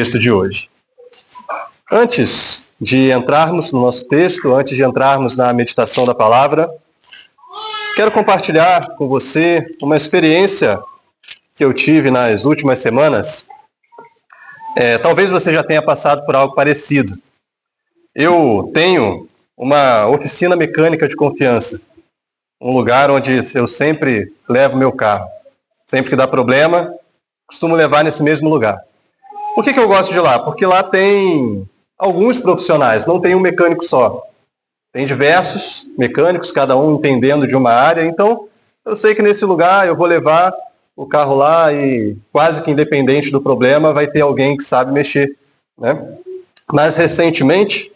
texto de hoje. Antes de entrarmos no nosso texto, antes de entrarmos na meditação da palavra, quero compartilhar com você uma experiência que eu tive nas últimas semanas. Talvez você já tenha passado por algo parecido. Eu tenho uma oficina mecânica de confiança, um lugar onde eu sempre levo meu carro. Sempre que dá problema, costumo levar nesse mesmo lugar. Por que eu gosto de lá? Porque lá tem alguns profissionais, não tem um mecânico só. Tem diversos mecânicos, cada um entendendo de uma área. Então, eu sei que nesse lugar eu vou levar o carro lá e quase que independente do problema, vai ter alguém que sabe mexer, né? Mas recentemente,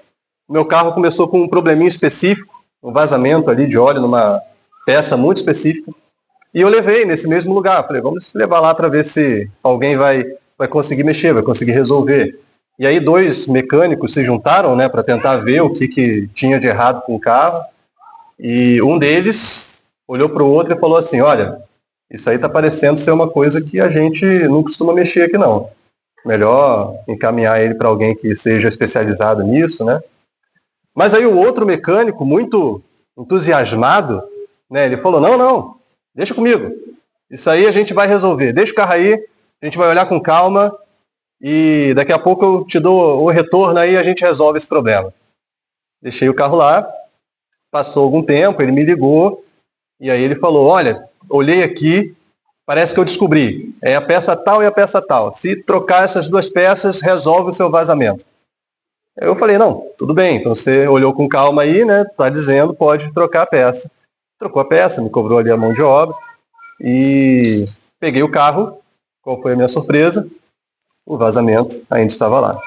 meu carro começou com um probleminha específico, um vazamento ali de óleo numa peça muito específica. E eu levei nesse mesmo lugar. Falei, vamos levar lá para ver se alguém vai conseguir mexer, vai conseguir resolver. E aí 2 mecânicos se juntaram, né, para tentar ver o que tinha de errado com o carro. E um deles olhou para o outro e falou assim, olha, isso aí está parecendo ser uma coisa que a gente não costuma mexer aqui não. Melhor encaminhar ele para alguém que seja especializado nisso, né? Mas aí o outro mecânico, muito entusiasmado, né, ele falou, não, deixa comigo. Isso aí a gente vai resolver. Deixa o carro aí, a gente vai olhar com calma e daqui a pouco eu te dou o retorno aí e a gente resolve esse problema. Deixei o carro lá, passou algum tempo, ele me ligou e aí ele falou, olha, olhei aqui, parece que eu descobri, é a peça tal e a peça tal. Se trocar essas 2 peças, resolve o seu vazamento. Eu falei, não, tudo bem, então você olhou com calma aí, né, tá dizendo, pode trocar a peça. Trocou a peça, me cobrou ali a mão de obra e peguei o carro. Qual foi a minha surpresa? O vazamento ainda estava lá.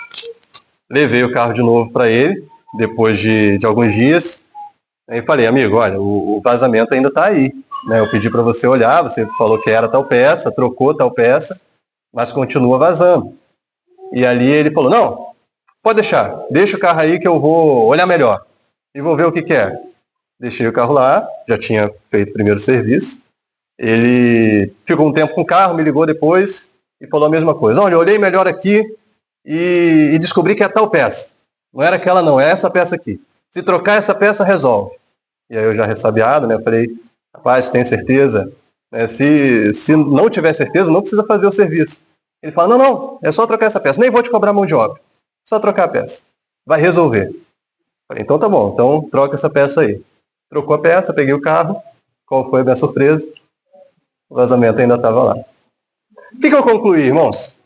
Levei o carro de novo para ele, depois de alguns dias, e falei, amigo, olha, o vazamento ainda está aí. Né? Eu pedi para você olhar, você falou que era tal peça, trocou tal peça, mas continua vazando. E ali ele falou, não, pode deixar, deixa o carro aí que eu vou olhar melhor e vou ver o que é. Deixei o carro lá, já tinha feito o primeiro serviço. Ele ficou um tempo com o carro, me ligou depois e falou a mesma coisa. Olha, eu olhei melhor aqui e descobri que é tal peça. Não era aquela não, é essa peça aqui. Se trocar essa peça, resolve. E aí eu já ressabiado, né? Eu falei, rapaz, tem certeza? Se não tiver certeza, não precisa fazer o serviço. Ele fala, não, é só trocar essa peça. Nem vou te cobrar mão de obra. Só trocar a peça. Vai resolver. Eu falei, então tá bom, então troca essa peça aí. Trocou a peça, peguei o carro. Qual foi a minha surpresa? O vazamento ainda estava lá. O que eu concluí, irmãos?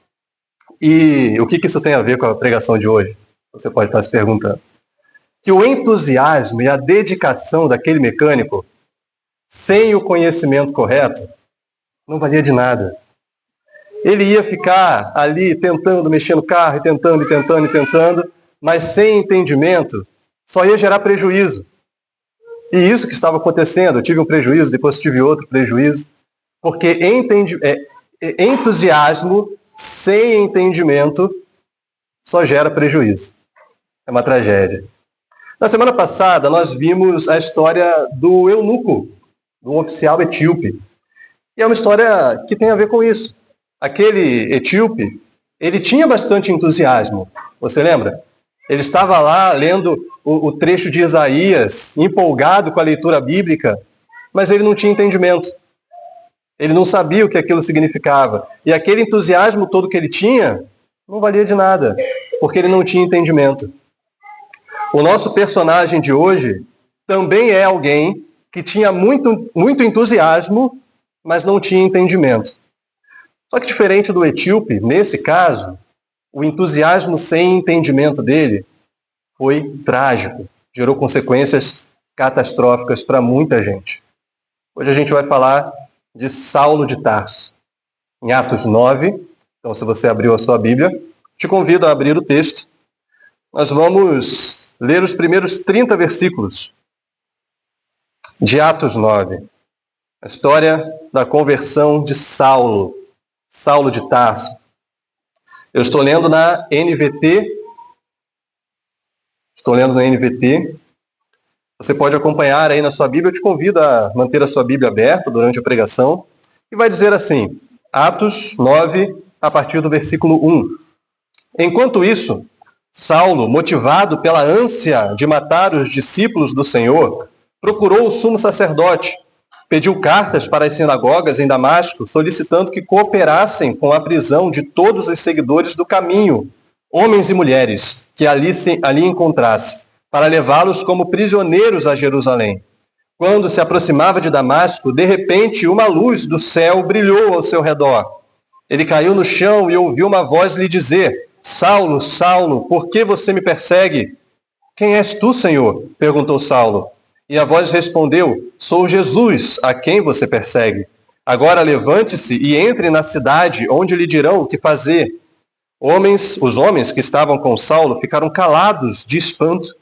E o que isso tem a ver com a pregação de hoje? Você pode estar se perguntando. Que o entusiasmo e a dedicação daquele mecânico, sem o conhecimento correto, não valia de nada. Ele ia ficar ali tentando mexer no carro, e tentando, mas sem entendimento, só ia gerar prejuízo. E isso que estava acontecendo, eu tive um prejuízo, depois tive outro prejuízo, porque entusiasmo sem entendimento só gera prejuízo. É uma tragédia. Na semana passada, nós vimos a história do eunuco, do oficial etíope. E é uma história que tem a ver com isso. Aquele etíope, ele tinha bastante entusiasmo. Você lembra? Ele estava lá lendo o trecho de Isaías, empolgado com a leitura bíblica, mas ele não tinha entendimento. Ele não sabia o que aquilo significava. E aquele entusiasmo todo que ele tinha não valia de nada, porque ele não tinha entendimento. O nosso personagem de hoje também é alguém que tinha muito entusiasmo, mas não tinha entendimento. Só que diferente do etíope, nesse caso, o entusiasmo sem entendimento dele foi trágico, gerou consequências catastróficas para muita gente. Hoje a gente vai falar de Saulo de Tarso, em Atos 9. Então, se você abriu a sua Bíblia, te convido a abrir o texto. Nós vamos ler os primeiros 30 versículos de Atos 9. A história da conversão de Saulo de Tarso. Eu estou lendo na NVT. Você pode acompanhar aí na sua Bíblia. Eu te convido a manter a sua Bíblia aberta durante a pregação. E vai dizer assim, Atos 9, a partir do versículo 1. Enquanto isso, Saulo, motivado pela ânsia de matar os discípulos do Senhor, procurou o sumo sacerdote, pediu cartas para as sinagogas em Damasco, solicitando que cooperassem com a prisão de todos os seguidores do caminho, homens e mulheres, que ali encontrasse, para levá-los como prisioneiros a Jerusalém. Quando se aproximava de Damasco, de repente uma luz do céu brilhou ao seu redor. Ele caiu no chão e ouviu uma voz lhe dizer: Saulo, Saulo, por que você me persegue? Quem és tu, Senhor? Perguntou Saulo. E a voz respondeu: Sou Jesus, a quem você persegue. Agora levante-se e entre na cidade, onde lhe dirão o que fazer. Os homens que estavam com Saulo ficaram calados de espanto,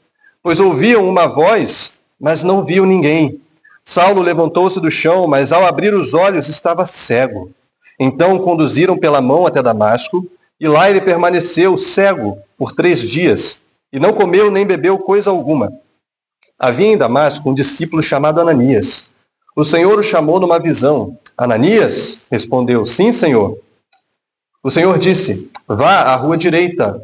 pois ouviam uma voz, mas não viam ninguém. Saulo levantou-se do chão, mas ao abrir os olhos estava cego. Então o conduziram pela mão até Damasco, e lá ele permaneceu cego por 3 dias, e não comeu nem bebeu coisa alguma. Havia em Damasco um discípulo chamado Ananias. O Senhor o chamou numa visão. Ananias? Respondeu: Sim, Senhor. O Senhor disse: Vá à rua direita,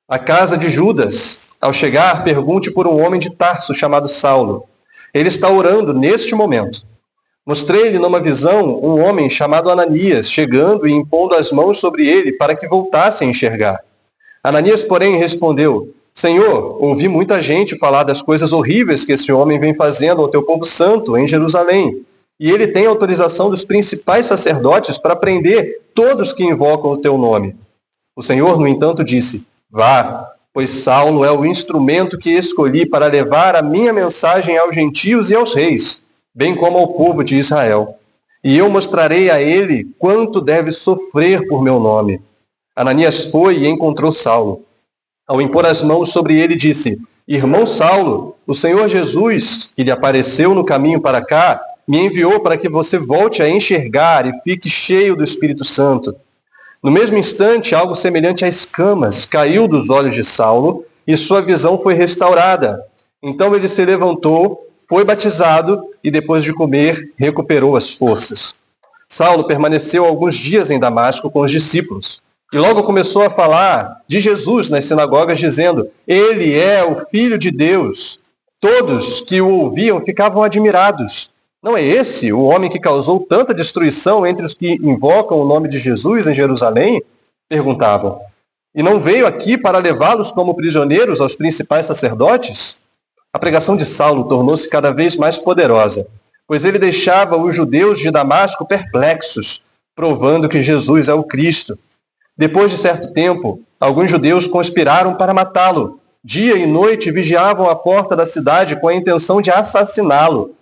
à casa de Judas. Ao chegar, pergunte por um homem de Tarso chamado Saulo. Ele está orando neste momento. Mostrei-lhe numa visão um homem chamado Ananias, chegando e impondo as mãos sobre ele para que voltasse a enxergar. Ananias, porém, respondeu: Senhor, ouvi muita gente falar das coisas horríveis que esse homem vem fazendo ao teu povo santo em Jerusalém. E ele tem autorização dos principais sacerdotes para prender todos que invocam o teu nome. O Senhor, no entanto, disse: Vá, pois Saulo é o instrumento que escolhi para levar a minha mensagem aos gentios e aos reis, bem como ao povo de Israel. E eu mostrarei a ele quanto deve sofrer por meu nome. Ananias foi e encontrou Saulo. Ao impor as mãos sobre ele, disse: Irmão Saulo, o Senhor Jesus, que lhe apareceu no caminho para cá, me enviou para que você volte a enxergar e fique cheio do Espírito Santo. No mesmo instante, algo semelhante a escamas caiu dos olhos de Saulo e sua visão foi restaurada. Então ele se levantou, foi batizado e, depois de comer, recuperou as forças. Saulo permaneceu alguns dias em Damasco com os discípulos e logo começou a falar de Jesus nas sinagogas, dizendo: Ele é o Filho de Deus. Todos que o ouviam ficavam admirados. Não é esse o homem que causou tanta destruição entre os que invocam o nome de Jesus em Jerusalém? Perguntavam. E não veio aqui para levá-los como prisioneiros aos principais sacerdotes? A pregação de Saulo tornou-se cada vez mais poderosa, pois ele deixava os judeus de Damasco perplexos, provando que Jesus é o Cristo. Depois de certo tempo, alguns judeus conspiraram para matá-lo. Dia e noite vigiavam a porta da cidade com a intenção de assassiná-lo.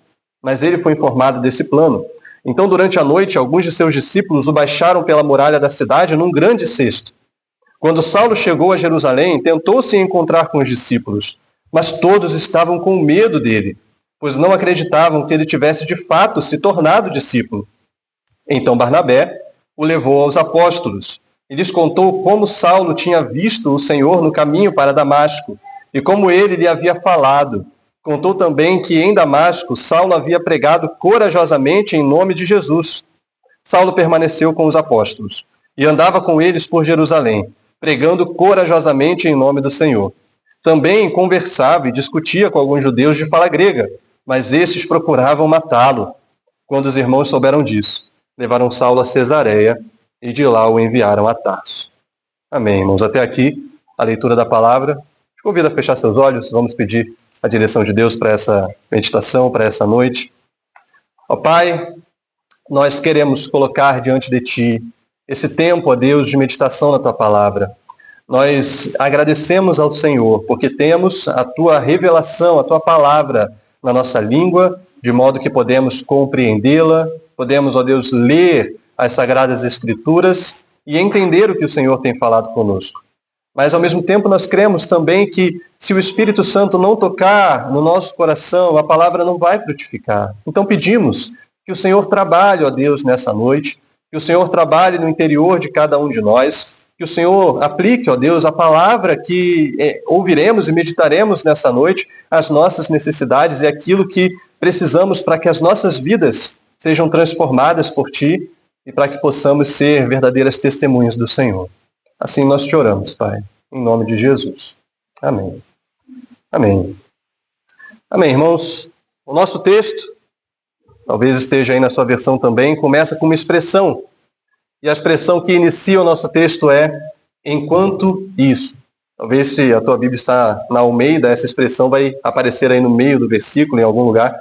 Mas ele foi informado desse plano. Então, durante a noite, alguns de seus discípulos o baixaram pela muralha da cidade num grande cesto. Quando Saulo chegou a Jerusalém, tentou se encontrar com os discípulos, mas todos estavam com medo dele, pois não acreditavam que ele tivesse de fato se tornado discípulo. Então Barnabé o levou aos apóstolos e lhes contou como Saulo tinha visto o Senhor no caminho para Damasco e como ele lhe havia falado. Contou também que em Damasco Saulo havia pregado corajosamente em nome de Jesus. Saulo permaneceu com os apóstolos e andava com eles por Jerusalém, pregando corajosamente em nome do Senhor. Também conversava e discutia com alguns judeus de fala grega, mas estes procuravam matá-lo. Quando os irmãos souberam disso, levaram Saulo a Cesareia e de lá o enviaram a Tarso. Amém, irmãos. Até aqui a leitura da palavra. Te convido a fechar seus olhos, vamos pedir a direção de Deus para essa meditação, para essa noite. Ó Pai, nós queremos colocar diante de Ti esse tempo, ó Deus, de meditação na Tua palavra. Nós agradecemos ao Senhor, porque temos a Tua revelação, a Tua palavra na nossa língua, de modo que podemos compreendê-la, podemos, ó Deus, ler as Sagradas Escrituras e entender o que o Senhor tem falado conosco. Mas, ao mesmo tempo, nós cremos também que, se o Espírito Santo não tocar no nosso coração, a palavra não vai frutificar. Então, pedimos que o Senhor trabalhe, ó Deus, nessa noite, que o Senhor trabalhe no interior de cada um de nós, que o Senhor aplique, ó Deus, a palavra que ouviremos e meditaremos nessa noite, às nossas necessidades e aquilo que precisamos para que as nossas vidas sejam transformadas por Ti e para que possamos ser verdadeiras testemunhas do Senhor. Assim nós te oramos, Pai. em nome de Jesus. Amém. Amém. Amém, irmãos. O nosso texto, talvez esteja aí na sua versão também, começa com uma expressão. E a expressão que inicia o nosso texto é enquanto isso. Talvez se a tua Bíblia está na Almeida, essa expressão vai aparecer aí no meio do versículo, em algum lugar.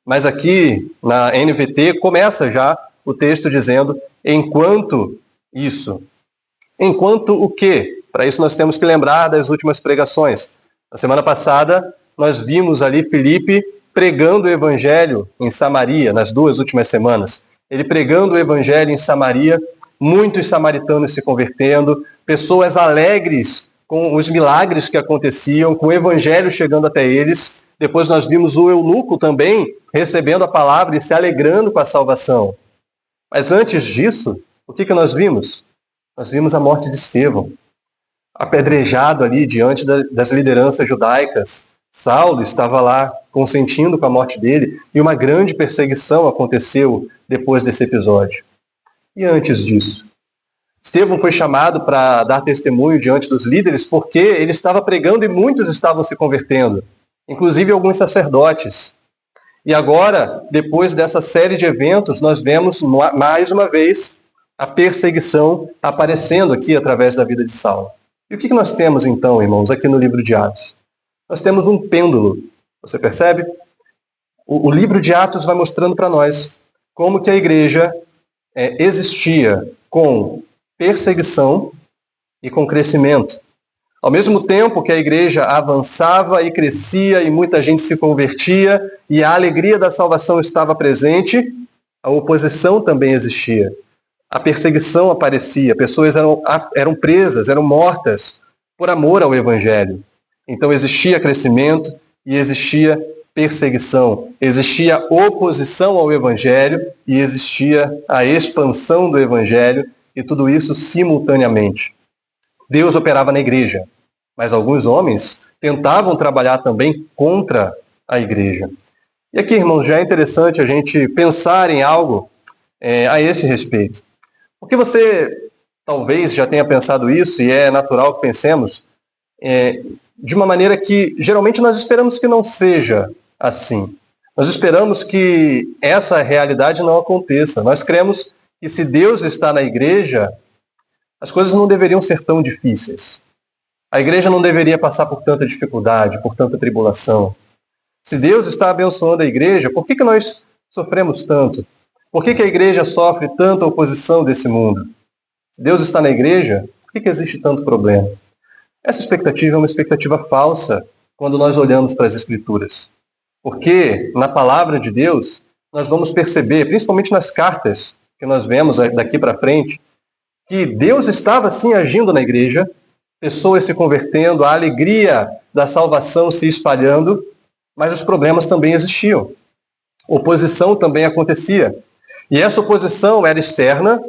Mas aqui na NVT começa já o texto dizendo enquanto isso. Enquanto o quê? Para isso nós temos que lembrar das últimas pregações. Na semana passada nós vimos ali Filipe pregando o evangelho em Samaria, nas duas últimas semanas. Ele pregando o evangelho em Samaria, muitos samaritanos se convertendo, pessoas alegres com os milagres que aconteciam, com o evangelho chegando até eles. Depois nós vimos o eunuco também recebendo a palavra e se alegrando com a salvação. Mas antes disso, o que nós vimos? Nós vimos a morte de Estevão, apedrejado ali diante das lideranças judaicas. Saulo estava lá consentindo com a morte dele e uma grande perseguição aconteceu depois desse episódio. E antes disso? Estevão foi chamado para dar testemunho diante dos líderes porque ele estava pregando e muitos estavam se convertendo, inclusive alguns sacerdotes. E agora, depois dessa série de eventos, nós vemos mais uma vez a perseguição aparecendo aqui através da vida de Saulo. E o que nós temos então, irmãos, aqui no livro de Atos? Nós temos um pêndulo, você percebe? O livro de Atos vai mostrando para nós como que a igreja existia com perseguição e com crescimento. Ao mesmo tempo que a igreja avançava e crescia e muita gente se convertia e a alegria da salvação estava presente, a oposição também existia. A perseguição aparecia, pessoas eram presas, eram mortas por amor ao evangelho. Então existia crescimento e existia perseguição, existia oposição ao evangelho e existia a expansão do evangelho, e tudo isso simultaneamente. Deus operava na igreja, mas alguns homens tentavam trabalhar também contra a igreja. E aqui, irmãos, já é interessante a gente pensar em algo a esse respeito. Porque você talvez já tenha pensado isso, e é natural que pensemos, de uma maneira que geralmente nós esperamos que não seja assim. Nós esperamos que essa realidade não aconteça. Nós cremos que se Deus está na igreja, as coisas não deveriam ser tão difíceis. A igreja não deveria passar por tanta dificuldade, por tanta tribulação. Se Deus está abençoando a igreja, por que nós sofremos tanto? Por que a igreja sofre tanta oposição desse mundo? Se Deus está na igreja, por que existe tanto problema? Essa expectativa é uma expectativa falsa quando nós olhamos para as Escrituras. Porque na palavra de Deus, nós vamos perceber, principalmente nas cartas que nós vemos daqui para frente, que Deus estava sim agindo na igreja, pessoas se convertendo, a alegria da salvação se espalhando, mas os problemas também existiam. Oposição também acontecia. E essa oposição era externa,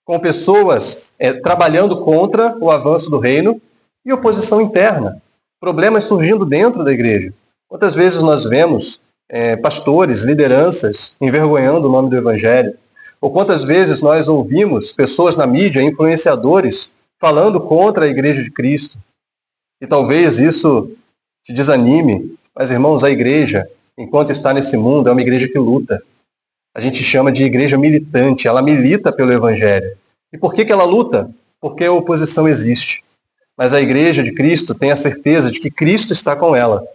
com pessoas trabalhando contra o avanço do reino, e oposição interna, problemas surgindo dentro da igreja. Quantas vezes nós vemos pastores, lideranças, envergonhando o nome do evangelho? Ou quantas vezes nós ouvimos pessoas na mídia, influenciadores, falando contra a igreja de Cristo? E talvez isso te desanime, mas irmãos, a igreja, enquanto está nesse mundo, é uma igreja que luta. A gente chama de igreja militante, ela milita pelo evangelho. E por que ela luta? Porque a oposição existe. Mas a igreja de Cristo tem a certeza de que Cristo está com ela,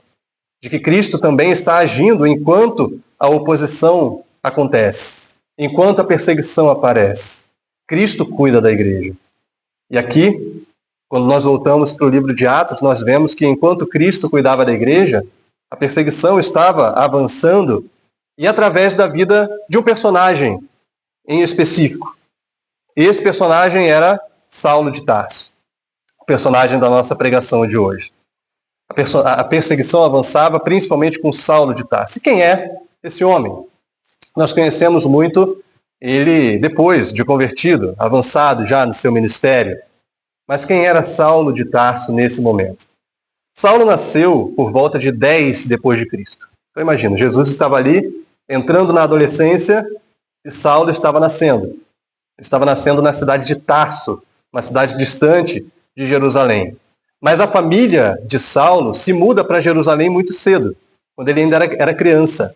de que Cristo também está agindo enquanto a oposição acontece, enquanto a perseguição aparece. Cristo cuida da igreja. E aqui, quando nós voltamos para o livro de Atos, nós vemos que enquanto Cristo cuidava da igreja, a perseguição estava avançando, e através da vida de um personagem em específico. Esse personagem era Saulo de Tarso, o personagem da nossa pregação de hoje. A perseguição avançava principalmente com Saulo de Tarso. E quem é esse homem? Nós conhecemos muito ele depois de convertido, avançado já no seu ministério. Mas quem era Saulo de Tarso nesse momento? Saulo nasceu por volta de 10 depois de Cristo. Então imagina, Jesus estava ali, entrando na adolescência, e Saulo estava nascendo. Ele estava nascendo na cidade de Tarso, uma cidade distante de Jerusalém. Mas a família de Saulo se muda para Jerusalém muito cedo, quando ele ainda era criança.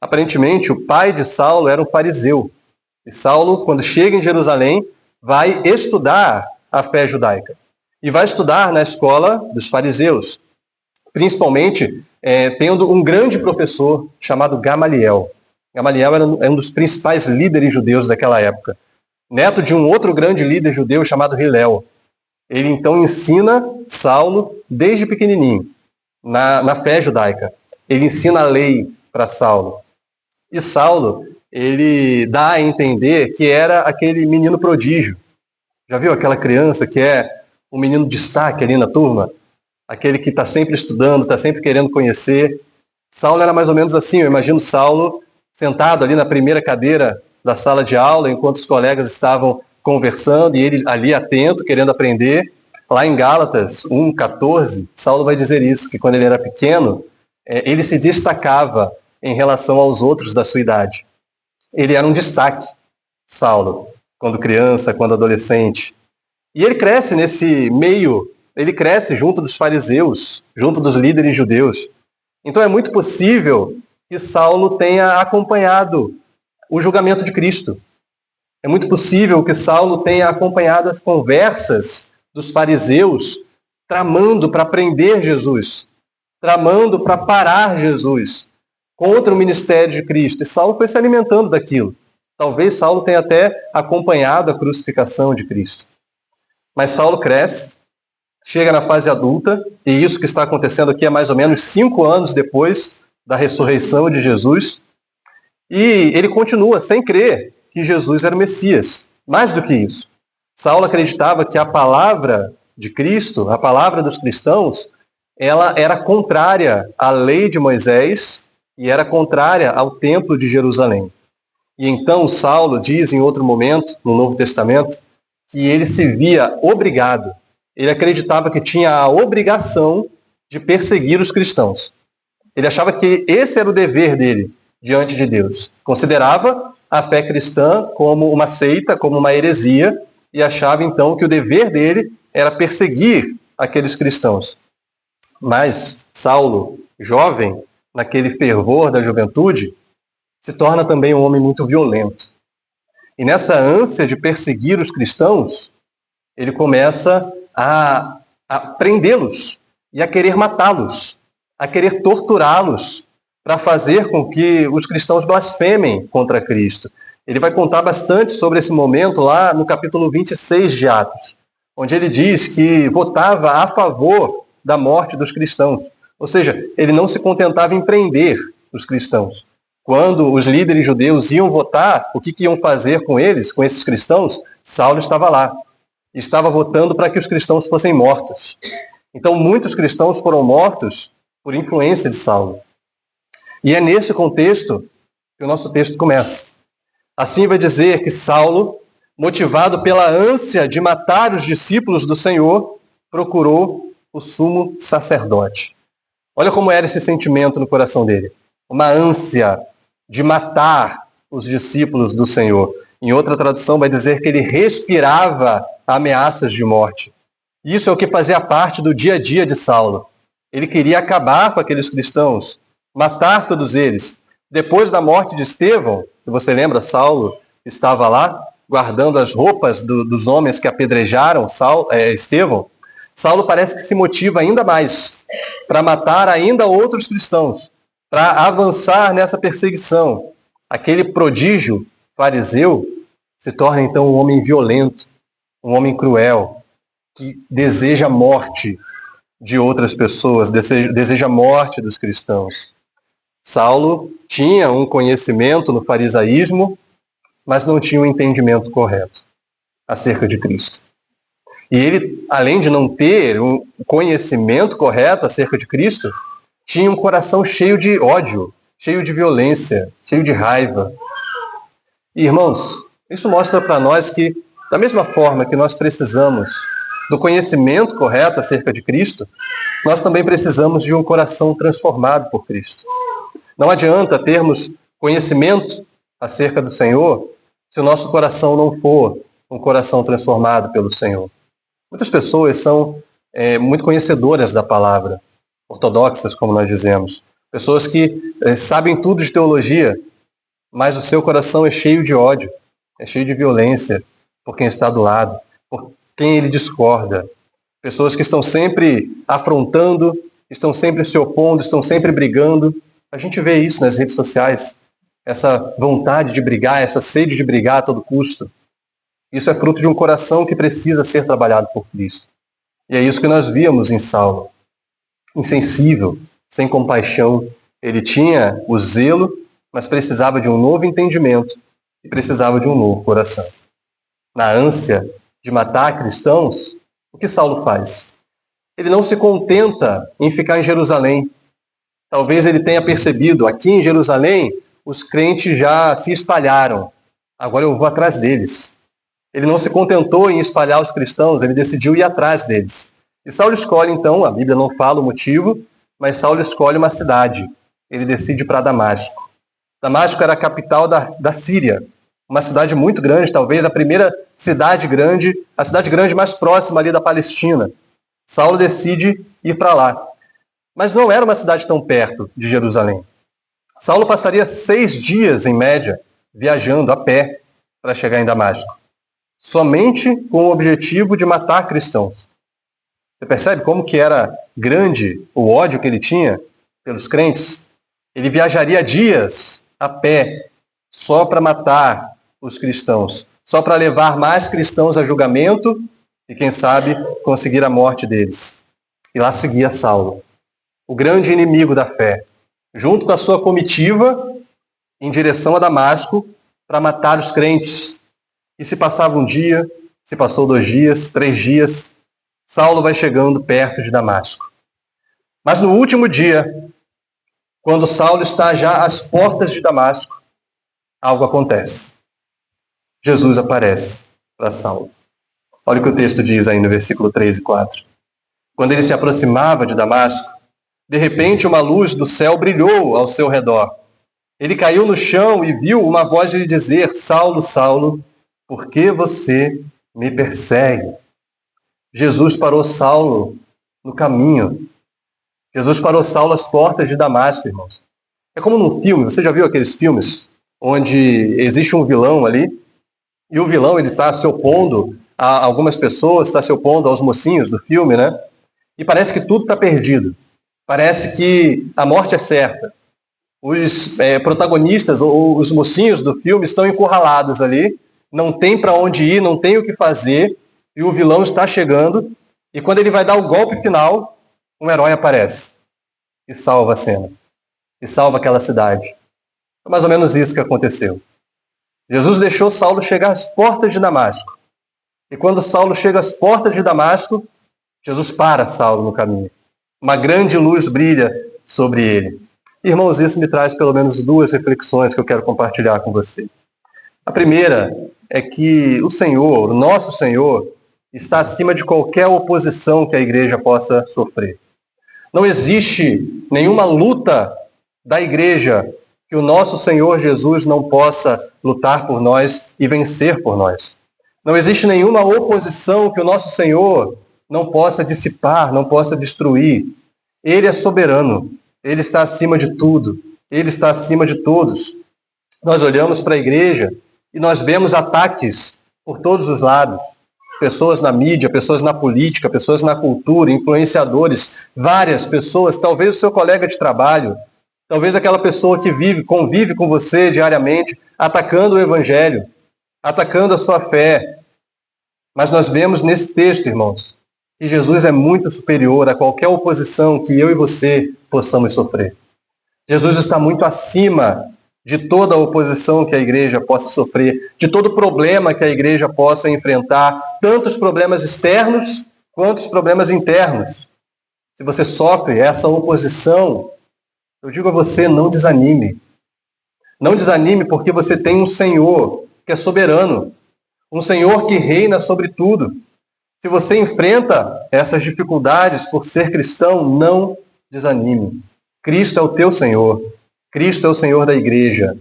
Aparentemente, o pai de Saulo era um fariseu. E Saulo, quando chega em Jerusalém, vai estudar a fé judaica. E vai estudar na escola dos fariseus, principalmente tendo um grande professor chamado Gamaliel. Gamaliel era um dos principais líderes judeus daquela época, neto de um outro grande líder judeu chamado Hilel. Ele então ensina Saulo desde pequenininho, na fé judaica. Ele ensina a lei para Saulo. E Saulo, ele dá a entender que era aquele menino prodígio. Já viu aquela criança que é o menino de destaque ali na turma? Aquele que está sempre estudando, está sempre querendo conhecer. Saulo era mais ou menos assim. Eu imagino Saulo sentado ali na primeira cadeira da sala de aula, enquanto os colegas estavam conversando, e ele ali atento, querendo aprender. Lá em Gálatas 1:14, Saulo vai dizer isso, que quando ele era pequeno, ele se destacava em relação aos outros da sua idade. Ele era um destaque, Saulo, quando criança, quando adolescente. E ele cresce nesse meio, ele cresce junto dos fariseus, junto dos líderes judeus. Então é muito possível que Saulo tenha acompanhado o julgamento de Cristo. É muito possível que Saulo tenha acompanhado as conversas dos fariseus, tramando para prender Jesus, tramando para parar Jesus contra o ministério de Cristo. E Saulo foi se alimentando daquilo. Talvez Saulo tenha até acompanhado a crucificação de Cristo. Mas Saulo cresce, chega na fase adulta, e isso que está acontecendo aqui é mais ou menos 5 anos depois da ressurreição de Jesus, e ele continua sem crer que Jesus era o Messias. Mais do que isso, Saulo acreditava que a palavra de Cristo, a palavra dos cristãos, ela era contrária à lei de Moisés e era contrária ao templo de Jerusalém. E então Saulo diz em outro momento, no Novo Testamento, que ele se via obrigado, ele acreditava que tinha a obrigação de perseguir os cristãos. Ele achava que esse era o dever dele diante de Deus. Considerava a fé cristã como uma seita, como uma heresia, e achava então que o dever dele era perseguir aqueles cristãos. Mas Saulo, jovem, naquele fervor da juventude, se torna também um homem muito violento. E nessa ânsia de perseguir os cristãos, ele começa a prendê-los e a querer matá-los, a querer torturá-los, para fazer com que os cristãos blasfemem contra Cristo. Ele vai contar bastante sobre esse momento lá no capítulo 26 de Atos, onde ele diz que votava a favor da morte dos cristãos. Ou seja, ele não se contentava em prender os cristãos. Quando os líderes judeus iam votar, o que iam fazer com eles, com esses cristãos? Saulo estava lá. Estava votando para que os cristãos fossem mortos. Então, muitos cristãos foram mortos por influência de Saulo. E é nesse contexto que o nosso texto começa. Assim vai dizer que Saulo, motivado pela ânsia de matar os discípulos do Senhor, procurou o sumo sacerdote. Olha como era esse sentimento no coração dele. Uma ânsia de matar os discípulos do Senhor. Em outra tradução vai dizer que ele respirava ameaças de morte. Isso é o que fazia parte do dia a dia de Saulo. Ele queria acabar com aqueles cristãos, matar todos eles. Depois da morte de Estevão, se você lembra, Saulo estava lá guardando as roupas dos homens que apedrejaram Estevão. Saulo parece que se motiva ainda mais para matar ainda outros cristãos, para avançar nessa perseguição. Aquele prodígio fariseu se torna então um homem violento, um homem cruel, que deseja a morte de outras pessoas, deseja a morte dos cristãos. Saulo tinha um conhecimento no farisaísmo, mas não tinha um entendimento correto acerca de Cristo. E ele, além de não ter um conhecimento correto acerca de Cristo, tinha um coração cheio de ódio, cheio de violência, cheio de raiva. E, irmãos, isso mostra para nós que, da mesma forma que nós precisamos do conhecimento correto acerca de Cristo, nós também precisamos de um coração transformado por Cristo. Não adianta termos conhecimento acerca do Senhor se o nosso coração não for um coração transformado pelo Senhor. Muitas pessoas são muito conhecedoras da palavra, ortodoxas, como nós dizemos. Pessoas que sabem tudo de teologia, mas o seu coração é cheio de ódio, é cheio de violência por quem está do lado, por quem ele discorda. Pessoas que estão sempre afrontando, estão sempre se opondo, estão sempre brigando. A gente vê isso nas redes sociais, essa vontade de brigar, essa sede de brigar a todo custo. Isso é fruto de um coração que precisa ser trabalhado por Cristo. E é isso que nós víamos em Saulo. Insensível, sem compaixão. Ele tinha o zelo, mas precisava de um novo entendimento e precisava de um novo coração. Na ânsia de matar cristãos, o que Saulo faz? Ele não se contenta em ficar em Jerusalém. Talvez ele tenha percebido, aqui em Jerusalém, os crentes já se espalharam. Agora eu vou atrás deles. Ele não se contentou em espalhar os cristãos, ele decidiu ir atrás deles. E Saulo escolhe, então, a Bíblia não fala o motivo, mas Saulo escolhe uma cidade. Ele decide para Damasco. Damasco era a capital da Síria, uma cidade muito grande, talvez a primeira cidade grande, a cidade grande mais próxima ali da Palestina. Saulo decide ir para lá. Mas não era uma cidade tão perto de Jerusalém. Saulo passaria 6 dias, em média, viajando a pé para chegar em Damasco. Somente com o objetivo de matar cristãos. Você percebe como que era grande o ódio que ele tinha pelos crentes? Ele viajaria dias a pé só para matar os cristãos, só para levar mais cristãos a julgamento e, quem sabe, conseguir a morte deles. E lá seguia Saulo, o grande inimigo da fé, junto com a sua comitiva em direção a Damasco para matar os crentes. E se passava um dia, se passou 2 dias, 3 dias, Saulo vai chegando perto de Damasco. Mas no último dia, quando Saulo está já às portas de Damasco, algo acontece. Jesus aparece para Saulo. Olha o que o texto diz aí no versículo 3 e 4. Quando ele se aproximava de Damasco, de repente uma luz do céu brilhou ao seu redor. Ele caiu no chão e viu uma voz lhe dizer: Saulo, Saulo, por que você me persegue? Jesus parou Saulo no caminho. Jesus parou Saulo às portas de Damasco, irmãos. É como num filme, você já viu aqueles filmes onde existe um vilão ali, e o vilão ele está se opondo a algumas pessoas, está se opondo aos mocinhos do filme, né? E parece que tudo está perdido. Parece que a morte é certa. Os protagonistas, ou os mocinhos do filme, estão encurralados ali, não tem para onde ir, não tem o que fazer, e o vilão está chegando, e quando ele vai dar o golpe final, um herói aparece e salva a cena, e salva aquela cidade. É mais ou menos isso que aconteceu. Jesus deixou Saulo chegar às portas de Damasco, e quando Saulo chega às portas de Damasco, Jesus para Saulo no caminho. Uma grande luz brilha sobre ele. Irmãos, isso me traz pelo menos 2 reflexões que eu quero compartilhar com você. A primeira é que o Senhor, o nosso Senhor, está acima de qualquer oposição que a igreja possa sofrer. Não existe nenhuma luta da igreja que o nosso Senhor Jesus não possa lutar por nós e vencer por nós. Não existe nenhuma oposição que o nosso Senhor não possa dissipar, não possa destruir. Ele é soberano, ele está acima de tudo, ele está acima de todos. Nós olhamos para a igreja e nós vemos ataques por todos os lados. Pessoas na mídia, pessoas na política, pessoas na cultura, influenciadores, várias pessoas, talvez o seu colega de trabalho, talvez aquela pessoa que convive com você diariamente, atacando o evangelho, atacando a sua fé. Mas nós vemos nesse texto, irmãos, que Jesus é muito superior a qualquer oposição que eu e você possamos sofrer. Jesus está muito acima de toda a oposição que a igreja possa sofrer, de todo problema que a igreja possa enfrentar, tanto os problemas externos quanto os problemas internos. Se você sofre essa oposição, eu digo a você, não desanime. Não desanime porque você tem um Senhor que é soberano, um Senhor que reina sobre tudo. Se você enfrenta essas dificuldades por ser cristão, não desanime. Cristo é o teu Senhor. Cristo é o Senhor da igreja.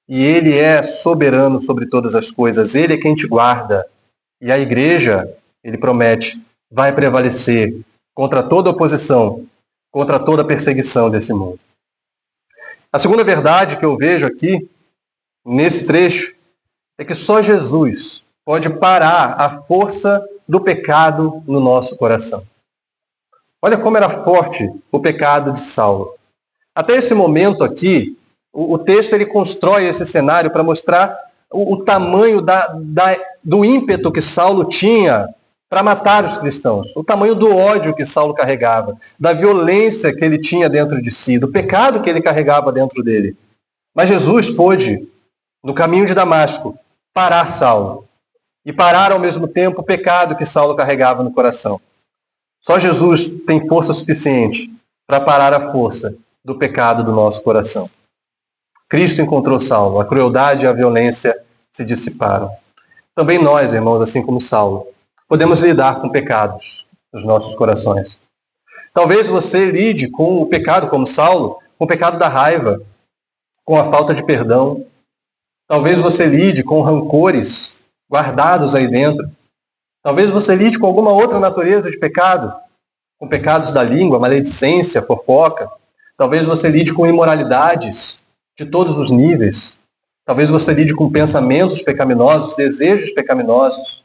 E Ele é soberano sobre todas as coisas. Ele é quem te guarda. E a igreja, Ele promete, vai prevalecer. contra toda oposição, contra toda perseguição desse mundo. A segunda verdade que eu vejo aqui, nesse trecho, é que só Jesus pode parar a força do pecado no nosso coração. Olha como era forte o pecado de Saulo. Até esse momento aqui, o texto ele constrói esse cenário para mostrar o tamanho do ímpeto que Saulo tinha para matar os cristãos, o tamanho do ódio que Saulo carregava, da violência que ele tinha dentro de si, do pecado que ele carregava dentro dele. Mas Jesus pôde, no caminho de Damasco, parar Saulo e parar ao mesmo tempo o pecado que Saulo carregava no coração. Só Jesus tem força suficiente para parar a força do pecado do nosso coração. Cristo encontrou Saulo, a crueldade e a violência se dissiparam. Também nós, irmãos, assim como Saulo, podemos lidar com pecados nos nossos corações. Talvez você lide com o pecado como Saulo, com o pecado da raiva, com a falta de perdão. Talvez você lide com rancores guardados aí dentro. Talvez você lide com alguma outra natureza de pecado, com pecados da língua, maledicência, fofoca. Talvez você lide com imoralidades de todos os níveis. Talvez você lide com pensamentos pecaminosos, desejos pecaminosos.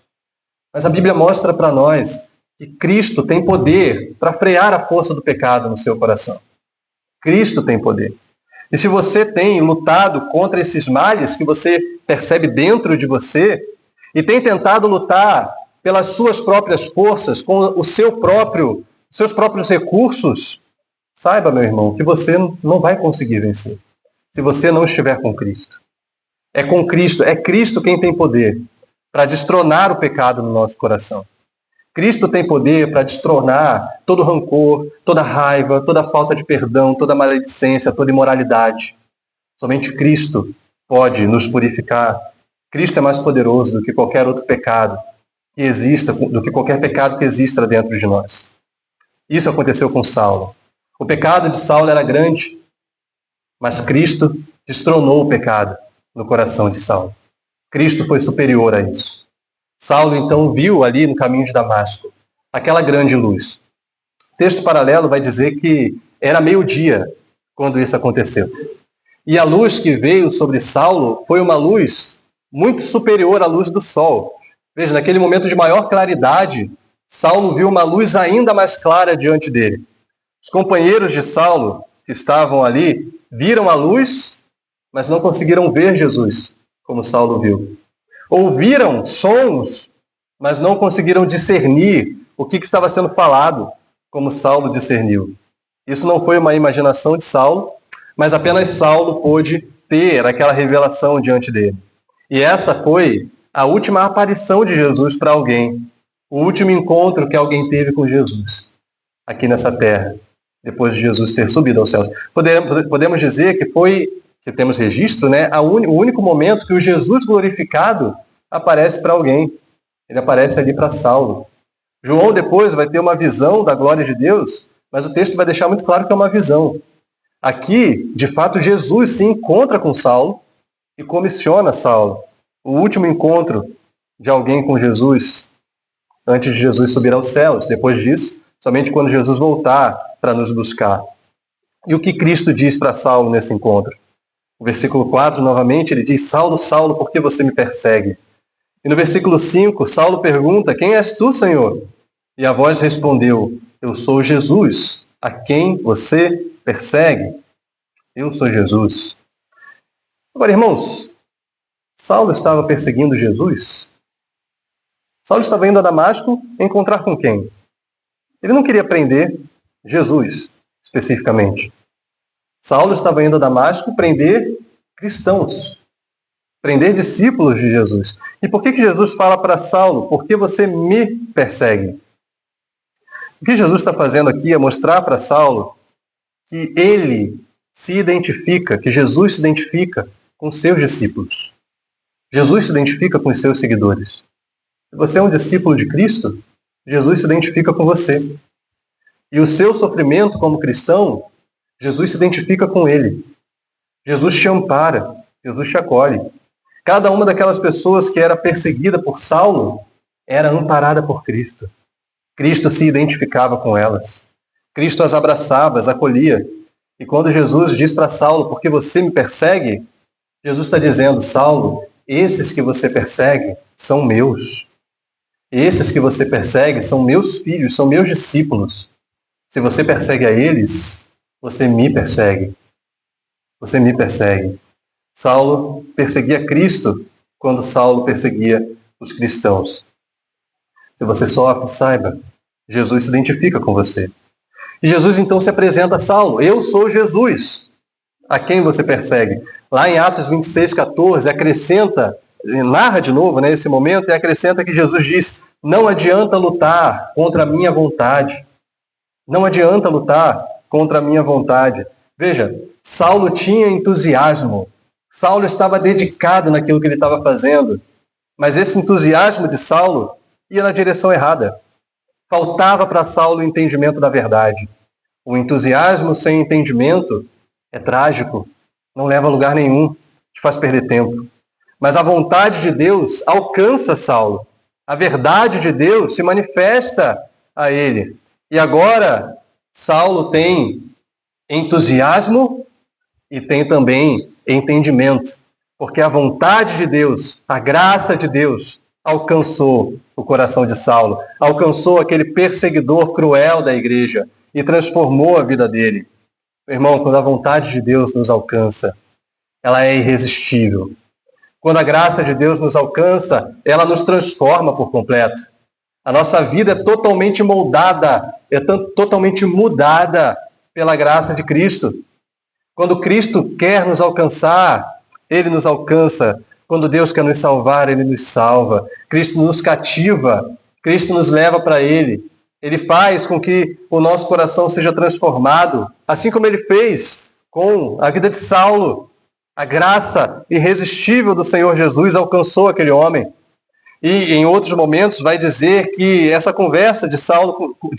Mas a Bíblia mostra para nós que Cristo tem poder para frear a força do pecado no seu coração. Cristo tem poder. E se você tem lutado contra esses males que você percebe dentro de você, e tem tentado lutar pelas suas próprias forças, com seus próprios recursos, saiba, meu irmão, que você não vai conseguir vencer se você não estiver com Cristo. É com Cristo, é Cristo quem tem poder para destronar o pecado no nosso coração. Cristo tem poder para destronar todo rancor, toda raiva, toda falta de perdão, toda maledicência, toda imoralidade. Somente Cristo pode nos purificar. Cristo é mais poderoso do que qualquer outro pecado que exista, do que qualquer pecado que exista dentro de nós. Isso aconteceu com Saulo. O pecado de Saulo era grande, mas Cristo destronou o pecado no coração de Saulo. Cristo foi superior a isso. Saulo então viu ali no caminho de Damasco aquela grande luz. O texto paralelo vai dizer que era meio-dia quando isso aconteceu. E a luz que veio sobre Saulo foi uma luz muito superior à luz do sol. Veja, naquele momento de maior claridade, Saulo viu uma luz ainda mais clara diante dele. Os companheiros de Saulo que estavam ali viram a luz, mas não conseguiram ver Jesus, como Saulo viu. Ouviram sons, mas não conseguiram discernir o que estava sendo falado, como Saulo discerniu. Isso não foi uma imaginação de Saulo, mas apenas Saulo pôde ter aquela revelação diante dele. E essa foi a última aparição de Jesus para alguém, o último encontro que alguém teve com Jesus, aqui nessa terra, depois de Jesus ter subido aos céus. Podemos dizer que foi, que temos registro, né, o único momento que o Jesus glorificado aparece para alguém. Ele aparece ali para Saulo. João depois vai ter uma visão da glória de Deus, mas o texto vai deixar muito claro que é uma visão. Aqui, de fato, Jesus se encontra com Saulo e comissiona Saulo. O último encontro de alguém com Jesus, antes de Jesus subir aos céus. Depois disso, somente quando Jesus voltar para nos buscar. E o que Cristo diz para Saulo nesse encontro? O versículo 4, novamente, ele diz: Saulo, Saulo, por que você me persegue? E no versículo 5, Saulo pergunta: quem és tu, Senhor? E a voz respondeu: eu sou Jesus, a quem você persegue. Eu sou Jesus. Agora, irmãos, Saulo estava perseguindo Jesus? Saulo estava indo a Damasco encontrar com quem? Ele não queria prender Jesus, especificamente. Saulo estava indo a Damasco prender cristãos, prender discípulos de Jesus. E por que Jesus fala para Saulo: por que você me persegue? O que Jesus está fazendo aqui é mostrar para Saulo que ele se identifica, que Jesus se identifica com seus discípulos. Jesus se identifica com os seus seguidores. Se você é um discípulo de Cristo, Jesus se identifica com você. E o seu sofrimento como cristão, Jesus se identifica com ele. Jesus te ampara, Jesus te acolhe. Cada uma daquelas pessoas que era perseguida por Saulo era amparada por Cristo. Cristo se identificava com elas. Cristo as abraçava, as acolhia. E quando Jesus diz para Saulo, por que você me persegue? Jesus está dizendo, Saulo, esses que você persegue são meus. Esses que você persegue são meus filhos, são meus discípulos. Se você persegue a eles, você me persegue. Você me persegue. Saulo perseguia Cristo quando Saulo perseguia os cristãos. Se você sofre, saiba, Jesus se identifica com você. E Jesus então se apresenta a Saulo. Eu sou Jesus, a quem você persegue. Lá em Atos 26, 14, acrescenta, narra de novo esse momento, e acrescenta que Jesus diz, não adianta lutar contra a minha vontade. Não adianta lutar contra a minha vontade. Veja, Saulo tinha entusiasmo. Saulo estava dedicado naquilo que ele estava fazendo. Mas esse entusiasmo de Saulo ia na direção errada. Faltava para Saulo o entendimento da verdade. O entusiasmo sem entendimento é trágico, não leva a lugar nenhum, te faz perder tempo. Mas a vontade de Deus alcança Saulo. A verdade de Deus se manifesta a ele. E agora, Saulo tem entusiasmo e tem também entendimento. Porque a vontade de Deus, a graça de Deus, alcançou o coração de Saulo, alcançou aquele perseguidor cruel da igreja e transformou a vida dele. Meu irmão, quando a vontade de Deus nos alcança, ela é irresistível. Quando a graça de Deus nos alcança, ela nos transforma por completo. A nossa vida é totalmente moldada, totalmente mudada pela graça de Cristo. Quando Cristo quer nos alcançar, Ele nos alcança. Quando Deus quer nos salvar, Ele nos salva. Cristo nos cativa, Cristo nos leva para Ele. Ele faz com que o nosso coração seja transformado, assim como Ele fez com a vida de Saulo. A graça irresistível do Senhor Jesus alcançou aquele homem. E em outros momentos vai dizer que essa conversa de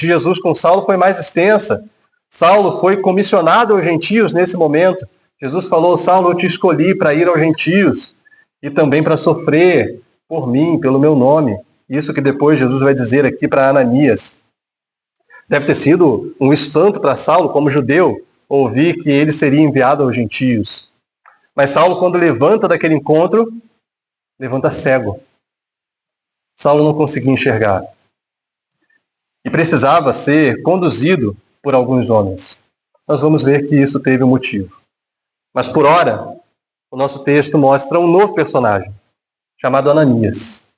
Jesus com Saulo foi mais extensa. Saulo foi comissionado aos gentios nesse momento. Jesus falou, Saulo, eu te escolhi para ir aos gentios e também para sofrer por mim, pelo meu nome. Isso que depois Jesus vai dizer aqui para Ananias. Deve ter sido um espanto para Saulo, como judeu, ouvir que ele seria enviado aos gentios. Mas Saulo, quando levanta daquele encontro, levanta cego. Saulo não conseguia enxergar. E precisava ser conduzido por alguns homens. Nós vamos ver que isso teve um motivo. Mas por ora, o nosso texto mostra um novo personagem, chamado Ananias.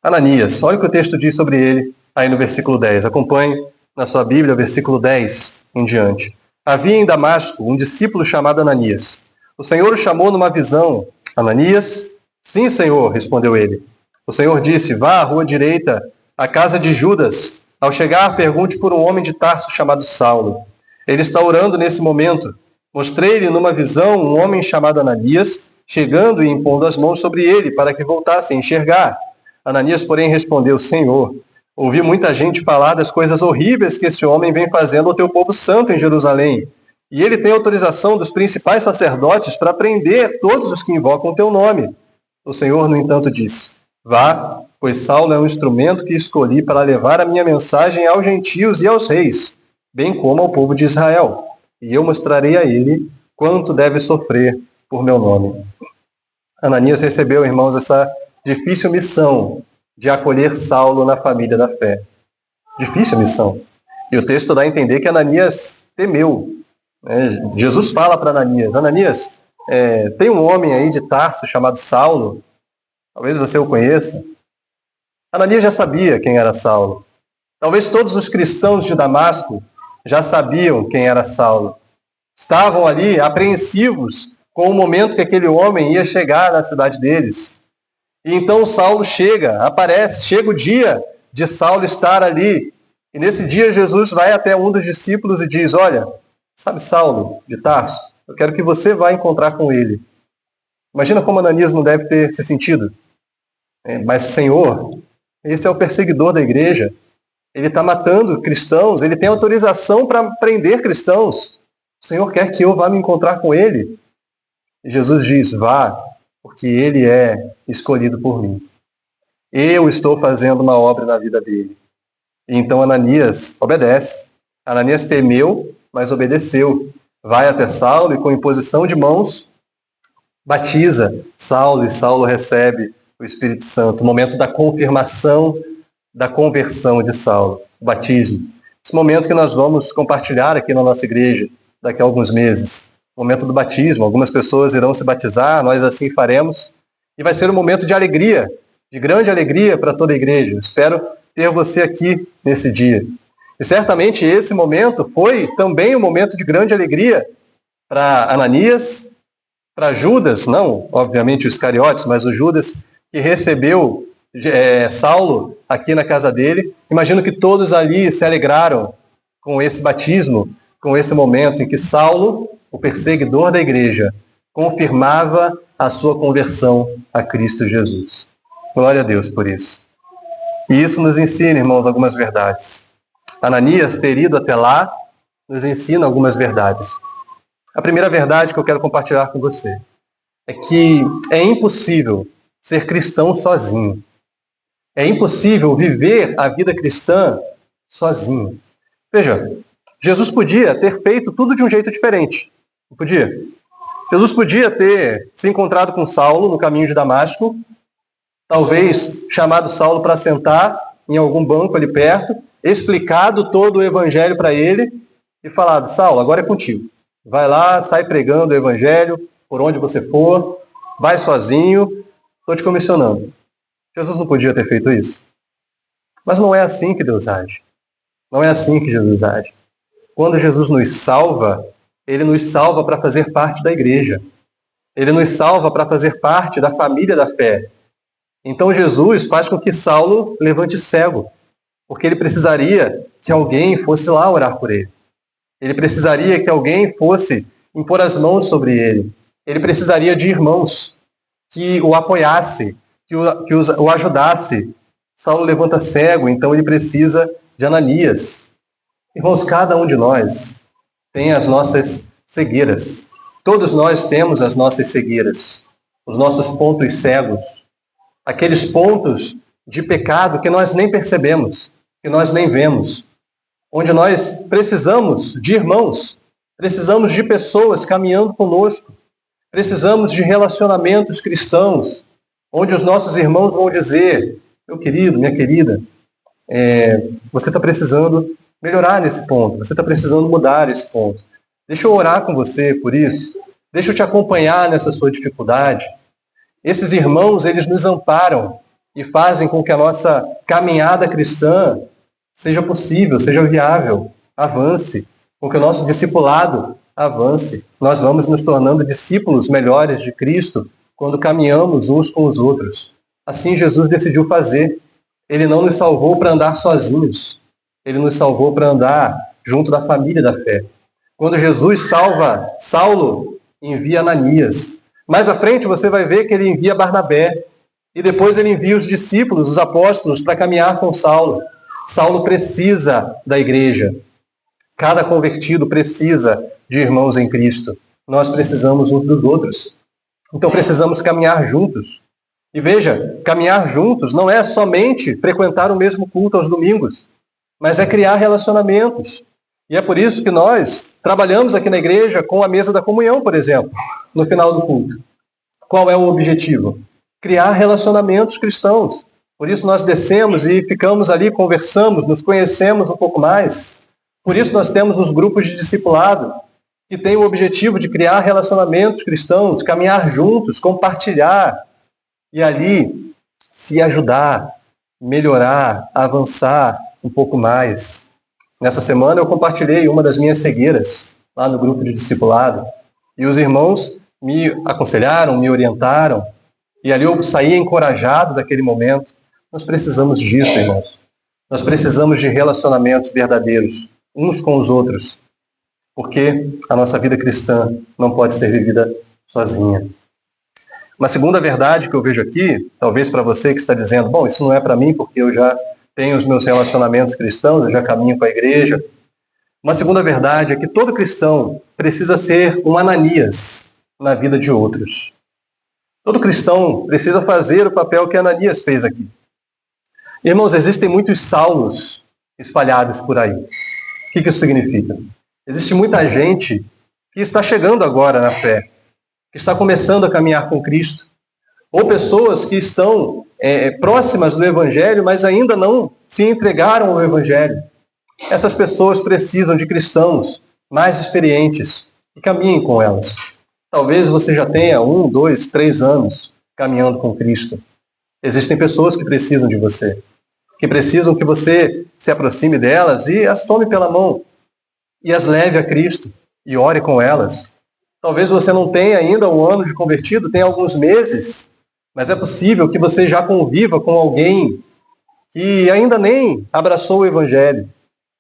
Ananias, olha o que o texto diz sobre ele aí no versículo 10. Acompanhe na sua Bíblia, versículo 10 em diante. Havia em Damasco um discípulo chamado Ananias. O Senhor o chamou numa visão. Ananias? Sim, Senhor, respondeu ele. O Senhor disse, vá à rua direita, à casa de Judas. Ao chegar, pergunte por um homem de Tarso chamado Saulo. Ele está orando nesse momento. Mostrei-lhe numa visão um homem chamado Ananias, chegando e impondo as mãos sobre ele, para que voltasse a enxergar. Ananias, porém, respondeu, Senhor, ouvi muita gente falar das coisas horríveis que esse homem vem fazendo ao teu povo santo em Jerusalém. E ele tem autorização dos principais sacerdotes para prender todos os que invocam o teu nome. O Senhor, no entanto, disse, vá, pois Saulo é um instrumento que escolhi para levar a minha mensagem aos gentios e aos reis, bem como ao povo de Israel. E eu mostrarei a ele quanto deve sofrer por meu nome. Ananias recebeu, irmãos, essa difícil missão de acolher Saulo na família da fé. Difícil missão. E o texto dá a entender que Ananias temeu. Jesus fala para Ananias, Ananias, tem um homem aí de Tarso chamado Saulo, talvez você o conheça. Ananias já sabia quem era Saulo. Talvez todos os cristãos de Damasco já sabiam quem era Saulo. Estavam ali apreensivos com o momento que aquele homem ia chegar na cidade deles. E então Saulo chega o dia de Saulo estar ali. E nesse dia Jesus vai até um dos discípulos e diz, olha, sabe Saulo de Tarso? Eu quero que você vá encontrar com ele. Imagina como Ananias não deve ter se sentido. Mas Senhor, esse é o perseguidor da igreja. Ele está matando cristãos, ele tem autorização para prender cristãos. O Senhor quer que eu vá me encontrar com ele. E Jesus diz, vá, porque ele é escolhido por mim. Eu estou fazendo uma obra na vida dele. E então Ananias obedece. Ananias temeu, mas obedeceu. Vai até Saulo e com imposição de mãos batiza Saulo, e Saulo recebe o Espírito Santo. O momento da confirmação da conversão de Saulo, o batismo. Esse momento que nós vamos compartilhar aqui na nossa igreja daqui a alguns meses. O momento do batismo. Algumas pessoas irão se batizar, nós assim faremos. E vai ser um momento de alegria, de grande alegria para toda a igreja. Espero ter você aqui nesse dia. E certamente esse momento foi também um momento de grande alegria para Ananias, para Judas, não, obviamente, os Iscariotes, mas o Judas que recebeu Saulo aqui na casa dele. Imagino que todos ali se alegraram com esse batismo, com esse momento em que Saulo, o perseguidor da igreja, confirmava a sua conversão a Cristo Jesus. Glória a Deus por isso. E isso nos ensina, irmãos, algumas verdades. Ananias ter ido até lá nos ensina algumas verdades. A primeira verdade que eu quero compartilhar com você é que é impossível ser cristão sozinho. É impossível viver a vida cristã sozinho. Veja, Jesus podia ter feito tudo de um jeito diferente. Não podia? Jesus podia ter se encontrado com Saulo no caminho de Damasco, talvez chamado Saulo para sentar em algum banco ali perto, explicado todo o evangelho para ele e falado: Saulo, agora é contigo. Vai lá, sai pregando o evangelho por onde você for, vai sozinho, estou te comissionando. Jesus não podia ter feito isso. Mas não é assim que Deus age. Não é assim que Jesus age. Quando Jesus nos salva, Ele nos salva para fazer parte da igreja. Ele nos salva para fazer parte da família da fé. Então Jesus faz com que Saulo levante cego, porque ele precisaria que alguém fosse lá orar por ele. Ele precisaria que alguém fosse impor as mãos sobre ele. Ele precisaria de irmãos que o apoiasse, que o ajudasse. Saulo levanta cego, então ele precisa de Ananias. Irmãos, cada um de nós tem as nossas cegueiras. Todos nós temos as nossas cegueiras, os nossos pontos cegos, aqueles pontos de pecado que nós nem percebemos, que nós nem vemos, onde nós precisamos de irmãos, precisamos de pessoas caminhando conosco, precisamos de relacionamentos cristãos, onde os nossos irmãos vão dizer: meu querido, minha querida, você está precisando melhorar nesse ponto, você está precisando mudar esse ponto. Deixa eu orar com você por isso, deixa eu te acompanhar nessa sua dificuldade. Esses irmãos, eles nos amparam e fazem com que a nossa caminhada cristã seja possível, seja viável, avance, com que o nosso discipulado avance. Nós vamos nos tornando discípulos melhores de Cristo quando caminhamos uns com os outros. Assim Jesus decidiu fazer. Ele não nos salvou para andar sozinhos. Ele nos salvou para andar junto da família da fé. Quando Jesus salva Saulo, envia Ananias. Mais à frente você vai ver que ele envia Barnabé. E depois ele envia os discípulos, os apóstolos, para caminhar com Saulo. Saulo precisa da igreja. Cada convertido precisa de irmãos em Cristo. Nós precisamos uns dos outros. Então precisamos caminhar juntos. E veja, caminhar juntos não é somente frequentar o mesmo culto aos domingos, mas é criar relacionamentos. E é por isso que nós trabalhamos aqui na igreja com a mesa da comunhão, por exemplo, no final do culto. Qual é o objetivo? Criar relacionamentos cristãos. Por isso nós descemos e ficamos ali, conversamos, nos conhecemos um pouco mais. Por isso nós temos os grupos de discipulado, que têm o objetivo de criar relacionamentos cristãos, caminhar juntos, compartilhar e ali se ajudar, melhorar, avançar um pouco mais. Nessa semana eu compartilhei uma das minhas cegueiras lá no grupo de discipulado e os irmãos me aconselharam, me orientaram e ali eu saí encorajado daquele momento. Nós precisamos disso, irmãos. Nós precisamos de relacionamentos verdadeiros, uns com os outros, porque a nossa vida cristã não pode ser vivida sozinha. Uma segunda verdade que eu vejo aqui, talvez para você que está dizendo: bom, isso não é para mim porque eu já tenho os meus relacionamentos cristãos, eu já caminho com a igreja. Uma segunda verdade é que todo cristão precisa ser um Ananias na vida de outros. Todo cristão precisa fazer o papel que Ananias fez aqui. Irmãos, existem muitos Saulos espalhados por aí. O que isso significa? Existe muita gente que está chegando agora na fé, que está começando a caminhar com Cristo, ou pessoas que estão próximas do Evangelho, mas ainda não se entregaram ao Evangelho. Essas pessoas precisam de cristãos mais experientes que caminhem com elas. Talvez você já tenha 1, 2, 3 anos caminhando com Cristo. Existem pessoas que precisam de você, que precisam que você se aproxime delas e as tome pela mão e as leve a Cristo e ore com elas. Talvez você não tenha ainda 1 ano de convertido, tenha alguns meses, mas é possível que você já conviva com alguém que ainda nem abraçou o Evangelho,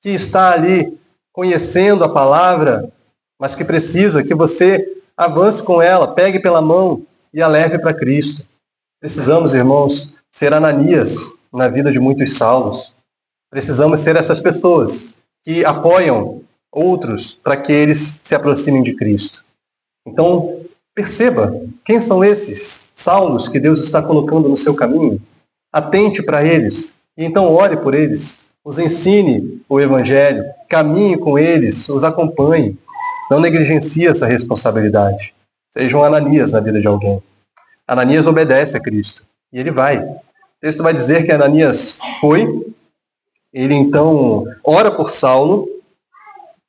que está ali conhecendo a palavra, mas que precisa que você avance com ela, pegue pela mão e a leve para Cristo. Precisamos, irmãos, ser Ananias na vida de muitos Saulos. Precisamos ser essas pessoas que apoiam outros para que eles se aproximem de Cristo. Então, perceba quem são esses Saulos que Deus está colocando no seu caminho. Atente para eles e então ore por eles. Os ensine o Evangelho, caminhe com eles, os acompanhe. Não negligencie essa responsabilidade. Seja um Ananias na vida de alguém. Ananias obedece a Cristo e ele vai. O texto vai dizer que Ananias foi, ele então ora por Saulo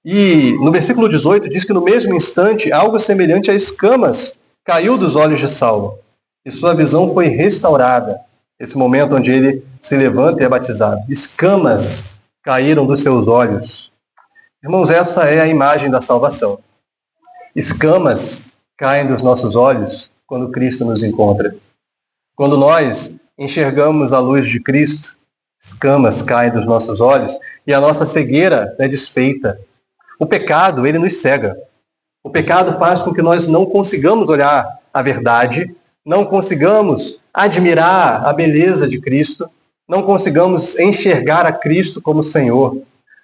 e no versículo 18 diz que no mesmo instante algo semelhante a escamas caiu dos olhos de Saulo e sua visão foi restaurada. Esse momento onde ele se levanta e é batizado. Escamas caíram dos seus olhos. Irmãos, essa é a imagem da salvação. Escamas caem dos nossos olhos quando Cristo nos encontra. Quando nós enxergamos a luz de Cristo, escamas caem dos nossos olhos e a nossa cegueira é desfeita. O pecado, ele nos cega. O pecado faz com que nós não consigamos olhar a verdade, não consigamos admirar a beleza de Cristo, não consigamos enxergar a Cristo como Senhor.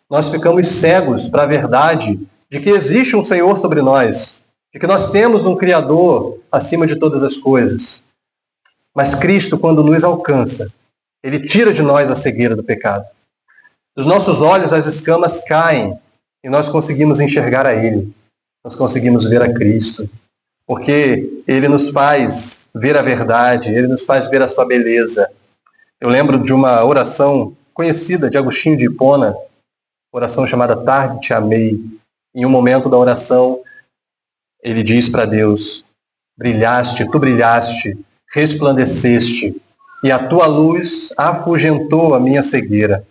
Nós ficamos cegos para a verdade de que existe um Senhor sobre nós, de que nós temos um Criador acima de todas as coisas. Mas Cristo, quando nos alcança, Ele tira de nós a cegueira do pecado. Dos nossos olhos as escamas caem e nós conseguimos enxergar a Ele. Nós conseguimos ver a Cristo. Porque Ele nos faz ver a verdade, Ele nos faz ver a sua beleza. Eu lembro de uma oração conhecida de Agostinho de Hipona, oração chamada Tarde Te Amei. Em um momento da oração, ele diz para Deus: brilhaste, tu brilhaste, resplandeceste, e a tua luz afugentou a minha cegueira.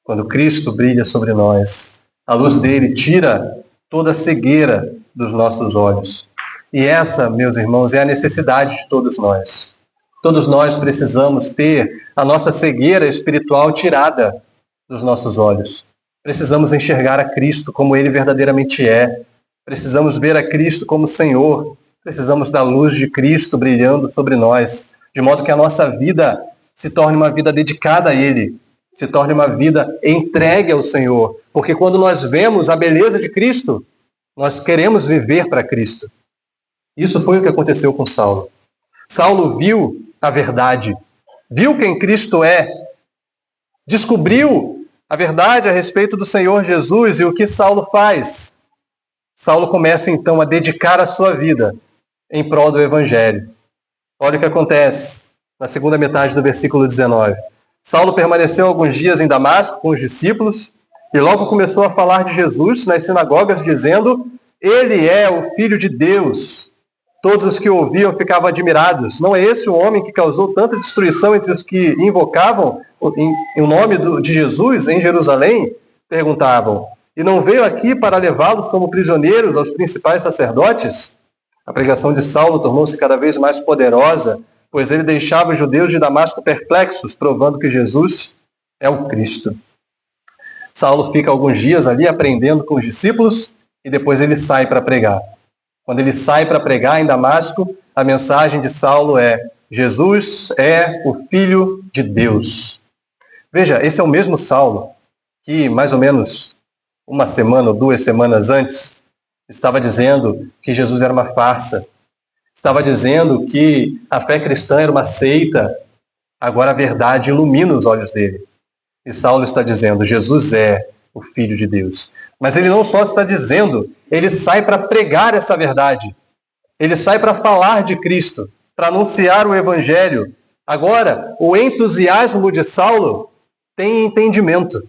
Quando Cristo brilha sobre nós, a luz dele tira toda a cegueira dos nossos olhos. E essa, meus irmãos, é a necessidade de todos nós. Todos nós precisamos ter a nossa cegueira espiritual tirada dos nossos olhos. Precisamos enxergar a Cristo como Ele verdadeiramente é. Precisamos ver a Cristo como Senhor. Precisamos da luz de Cristo brilhando sobre nós, de modo que a nossa vida se torne uma vida dedicada a Ele, se torne uma vida entregue ao Senhor. Porque quando nós vemos a beleza de Cristo, nós queremos viver para Cristo. Isso foi o que aconteceu com Saulo. Saulo viu a verdade, viu quem Cristo é, descobriu a verdade a respeito do Senhor Jesus. E o que Saulo faz? Saulo começa então a dedicar a sua vida em prol do Evangelho. Olha o que acontece na segunda metade do versículo 19. Saulo permaneceu alguns dias em Damasco com os discípulos e logo começou a falar de Jesus nas sinagogas, dizendo: Ele é o Filho de Deus. Todos os que o ouviam ficavam admirados. Não é esse o homem que causou tanta destruição entre os que invocavam o nome de Jesus em Jerusalém? Perguntavam. E não veio aqui para levá-los como prisioneiros aos principais sacerdotes? A pregação de Saulo tornou-se cada vez mais poderosa, pois ele deixava os judeus de Damasco perplexos, provando que Jesus é o Cristo. Saulo fica alguns dias ali aprendendo com os discípulos e depois ele sai para pregar. Quando ele sai para pregar em Damasco, a mensagem de Saulo é: Jesus é o Filho de Deus. Veja, esse é o mesmo Saulo que, mais ou menos 1 semana ou 2 semanas antes, estava dizendo que Jesus era uma farsa. Estava dizendo que a fé cristã era uma seita. Agora a verdade ilumina os olhos dele. E Saulo está dizendo, Jesus é o Filho de Deus. Mas ele não só está dizendo, ele sai para pregar essa verdade. Ele sai para falar de Cristo, para anunciar o Evangelho. Agora, o entusiasmo de Saulo tem entendimento.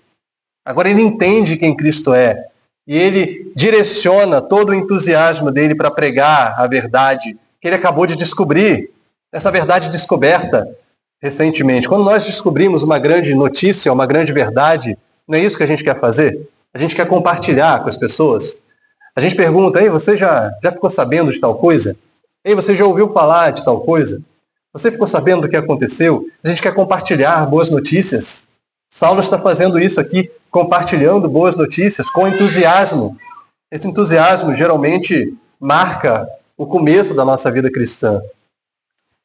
Agora ele entende quem Cristo é. E ele direciona todo o entusiasmo dele para pregar a verdade que ele acabou de descobrir. Essa verdade descoberta recentemente. Quando nós descobrimos uma grande notícia, uma grande verdade, não é isso que a gente quer fazer? A gente quer compartilhar com as pessoas. A gente pergunta, ei, você já ficou sabendo de tal coisa? Ei, você já ouviu falar de tal coisa? Você ficou sabendo do que aconteceu? A gente quer compartilhar boas notícias. Saulo está fazendo isso aqui, compartilhando boas notícias com entusiasmo. Esse entusiasmo geralmente marca o começo da nossa vida cristã.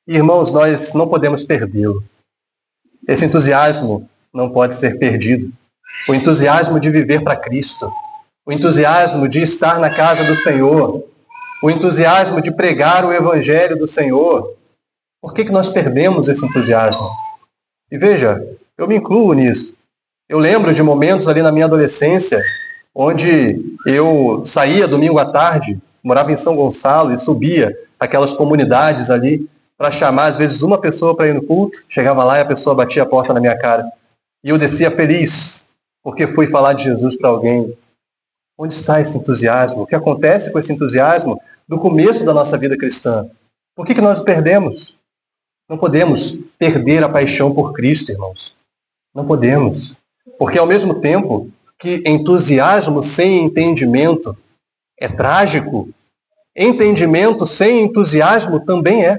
E, irmãos, nós não podemos perdê-lo. Esse entusiasmo não pode ser perdido. O entusiasmo de viver para Cristo. O entusiasmo de estar na casa do Senhor. O entusiasmo de pregar o Evangelho do Senhor. Por que nós perdemos esse entusiasmo? E veja, eu me incluo nisso. Eu lembro de momentos ali na minha adolescência, onde eu saía domingo à tarde, morava em São Gonçalo e subia aquelas comunidades ali para chamar, às vezes, uma pessoa para ir no culto. Chegava lá e a pessoa batia a porta na minha cara. E eu descia feliz, porque fui falar de Jesus para alguém. Onde está esse entusiasmo? O que acontece com esse entusiasmo do começo da nossa vida cristã? Por que nós o perdemos? Não podemos perder a paixão por Cristo, irmãos. Não podemos. Porque ao mesmo tempo que entusiasmo sem entendimento é trágico, entendimento sem entusiasmo também é.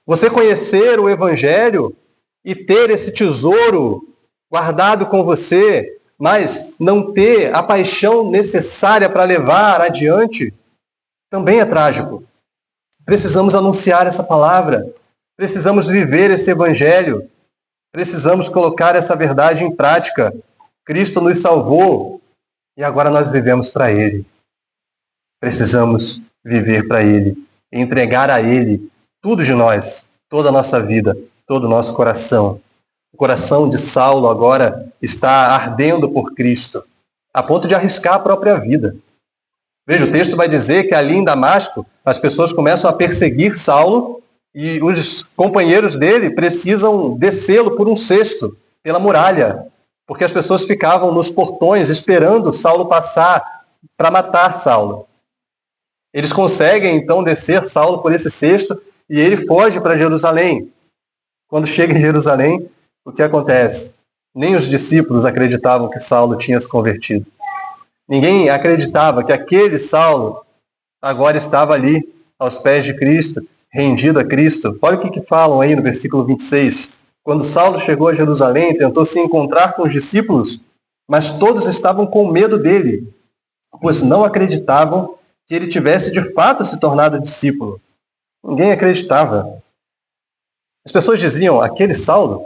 Você conhecer o Evangelho e ter esse tesouro guardado com você, mas não ter a paixão necessária para levar adiante, também é trágico. Precisamos anunciar essa palavra, precisamos viver esse Evangelho, precisamos colocar essa verdade em prática. Cristo nos salvou e agora nós vivemos para Ele. Precisamos viver para Ele, entregar a Ele tudo de nós, toda a nossa vida, todo o nosso coração. O coração de Saulo agora está ardendo por Cristo, a ponto de arriscar a própria vida. Veja, o texto vai dizer que ali em Damasco, as pessoas começam a perseguir Saulo e os companheiros dele precisam descê-lo por um cesto, pela muralha, porque as pessoas ficavam nos portões esperando Saulo passar para matar Saulo. Eles conseguem, então, descer Saulo por esse cesto e ele foge para Jerusalém. Quando chega em Jerusalém, o que acontece? Nem os discípulos acreditavam que Saulo tinha se convertido. Ninguém acreditava que aquele Saulo agora estava ali, aos pés de Cristo, rendido a Cristo. Olha o que falam aí no versículo 26. Quando Saulo chegou a Jerusalém, tentou se encontrar com os discípulos, mas todos estavam com medo dele, pois não acreditavam que ele tivesse de fato se tornado discípulo. Ninguém acreditava. As pessoas diziam, aquele Saulo,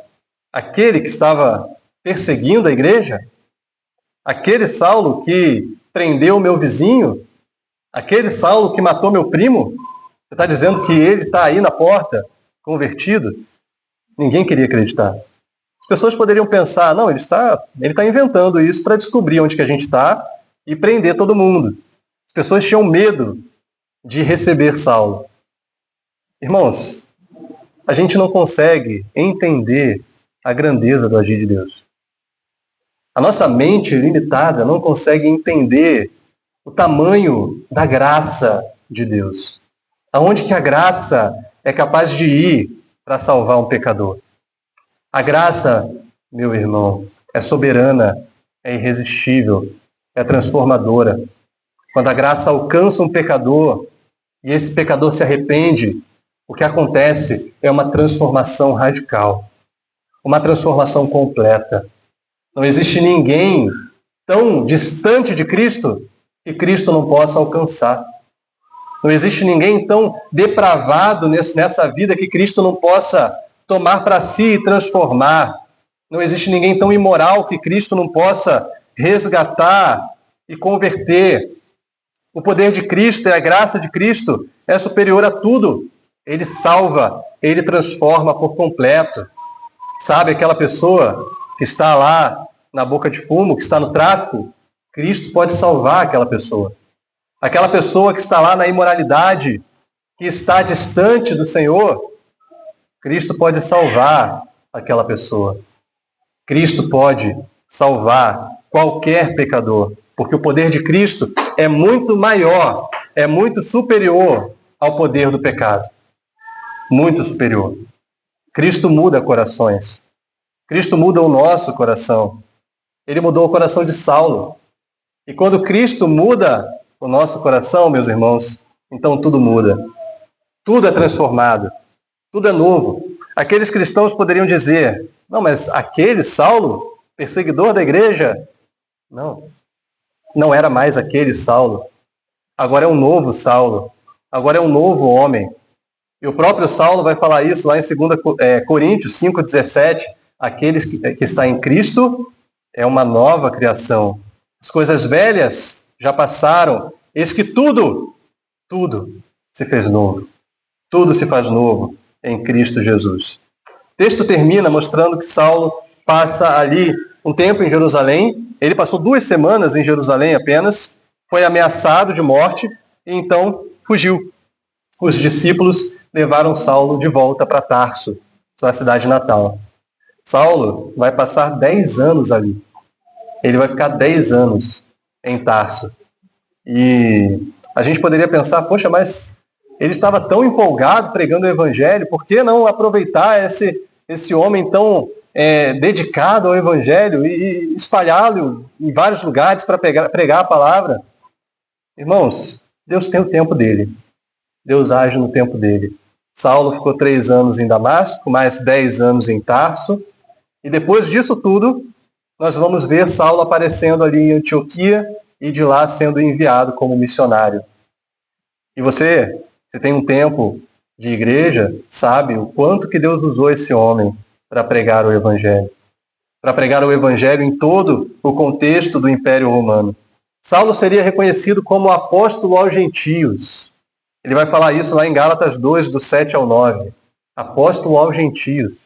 aquele que estava perseguindo a igreja, aquele Saulo que prendeu o meu vizinho, aquele Saulo que matou meu primo, você está dizendo que ele está aí na porta, convertido? Ninguém queria acreditar. As pessoas poderiam pensar, não, ele está inventando isso para descobrir onde que a gente está e prender todo mundo. As pessoas tinham medo de receber Saulo. Irmãos, a gente não consegue entender a grandeza do agir de Deus. A nossa mente limitada não consegue entender o tamanho da graça de Deus. Aonde que a graça é capaz de ir para salvar um pecador? A graça, meu irmão, é soberana, é irresistível, é transformadora. Quando a graça alcança um pecador e esse pecador se arrepende, o que acontece é uma transformação radical, uma transformação completa. Não existe ninguém tão distante de Cristo que Cristo não possa alcançar. Não existe ninguém tão depravado nessa vida que Cristo não possa tomar para si e transformar. Não existe ninguém tão imoral que Cristo não possa resgatar e converter. O poder de Cristo e a graça de Cristo é superior a tudo. Ele salva, ele transforma por completo. Sabe aquela pessoa que está lá na boca de fumo, que está no tráfico, Cristo pode salvar aquela pessoa. Aquela pessoa que está lá na imoralidade, que está distante do Senhor, Cristo pode salvar aquela pessoa. Cristo pode salvar qualquer pecador, porque o poder de Cristo é muito maior, é muito superior ao poder do pecado. Muito superior. Cristo muda corações. Cristo muda o nosso coração. Ele mudou o coração de Saulo. E quando Cristo muda o nosso coração, meus irmãos, então tudo muda. Tudo é transformado. Tudo é novo. Aqueles cristãos poderiam dizer, não, mas aquele Saulo, perseguidor da igreja, não era mais aquele Saulo. Agora é um novo Saulo. Agora é um novo homem. E o próprio Saulo vai falar isso lá em 2 Coríntios 5,17. Aqueles que está em Cristo é uma nova criação. As coisas velhas já passaram. Eis que tudo se fez novo. Tudo se faz novo em Cristo Jesus. O texto termina mostrando que Saulo passa ali um tempo em Jerusalém. Ele passou 2 semanas em Jerusalém apenas. Foi ameaçado de morte e então fugiu. Os discípulos levaram Saulo de volta para Tarso, sua cidade natal. Saulo vai passar 10 anos ali. Ele vai ficar 10 anos em Tarso. E a gente poderia pensar, poxa, mas ele estava tão empolgado pregando o Evangelho, por que não aproveitar esse homem tão dedicado ao Evangelho e espalhá-lo em vários lugares para pregar a palavra? Irmãos, Deus tem o tempo dele. Deus age no tempo dele. Saulo ficou 3 anos em Damasco, mais 10 anos em Tarso. E depois disso tudo, nós vamos ver Saulo aparecendo ali em Antioquia e de lá sendo enviado como missionário. E você tem um tempo de igreja, sabe o quanto que Deus usou esse homem para pregar o Evangelho. Para pregar o Evangelho em todo o contexto do Império Romano. Saulo seria reconhecido como apóstolo aos gentios. Ele vai falar isso lá em Gálatas 2, do 7 ao 9. Apóstolo aos gentios.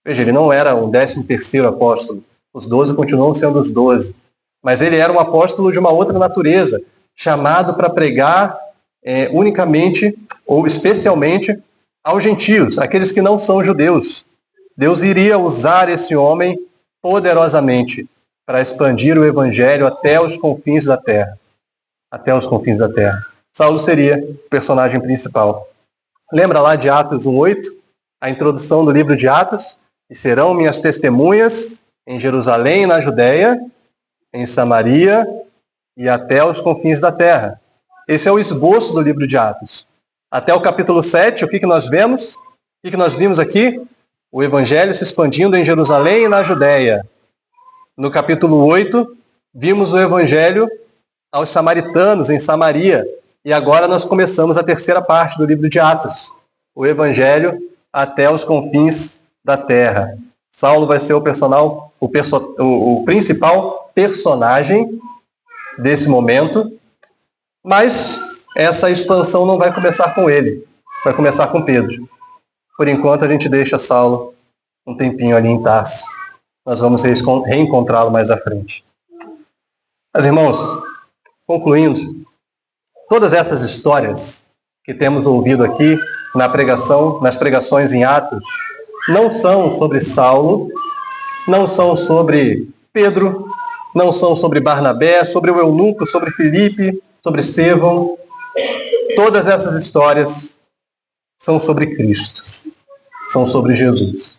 Veja, ele não era o 13º apóstolo. Os 12 continuam sendo os 12. Mas ele era um apóstolo de uma outra natureza, chamado para pregar unicamente ou especialmente aos gentios, aqueles que não são judeus. Deus iria usar esse homem poderosamente para expandir o Evangelho até os confins da terra. Até os confins da terra. Saulo seria o personagem principal. Lembra lá de Atos 1:8? A introdução do livro de Atos? E serão minhas testemunhas em Jerusalém, na Judéia, em Samaria e até os confins da terra. Esse é o esboço do livro de Atos. Até o capítulo 7, o que nós vemos? O que nós vimos aqui? O Evangelho se expandindo em Jerusalém e na Judéia. No capítulo 8, vimos o Evangelho aos samaritanos em Samaria. E agora nós começamos a terceira parte do livro de Atos. O Evangelho até os confins da terra. Saulo vai ser o principal personagem desse momento. Mas essa expansão não vai começar com ele. Vai começar com Pedro. Por enquanto a gente deixa Saulo um tempinho ali em Tarso. Nós vamos reencontrá-lo mais à frente. Mas, irmãos, concluindo, todas essas histórias que temos ouvido aqui nas pregações em Atos, não são sobre Saulo, não são sobre Pedro, não são sobre Barnabé, sobre o eunuco, sobre Filipe, sobre Estevão. Todas essas histórias são sobre Cristo, são sobre Jesus.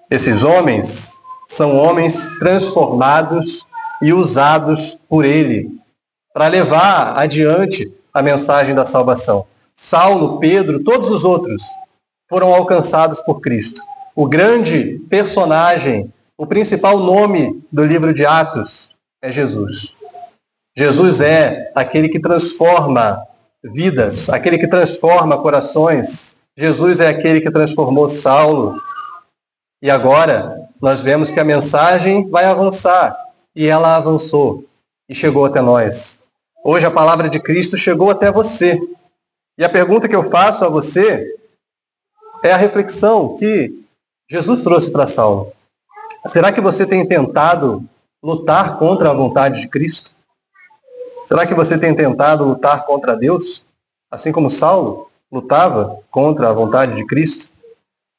Esses homens são homens transformados e usados por Ele para levar adiante a mensagem da salvação. Saulo, Pedro, todos os outros foram alcançados por Cristo. O grande personagem, o principal nome do livro de Atos é Jesus. Jesus é aquele que transforma vidas, aquele que transforma corações. Jesus é aquele que transformou Saulo. E agora nós vemos que a mensagem vai avançar. E ela avançou e chegou até nós. Hoje a palavra de Cristo chegou até você. E a pergunta que eu faço a você é a reflexão que Jesus trouxe para Saulo. Será que você tem tentado lutar contra a vontade de Cristo? Será que você tem tentado lutar contra Deus? Assim como Saulo lutava contra a vontade de Cristo?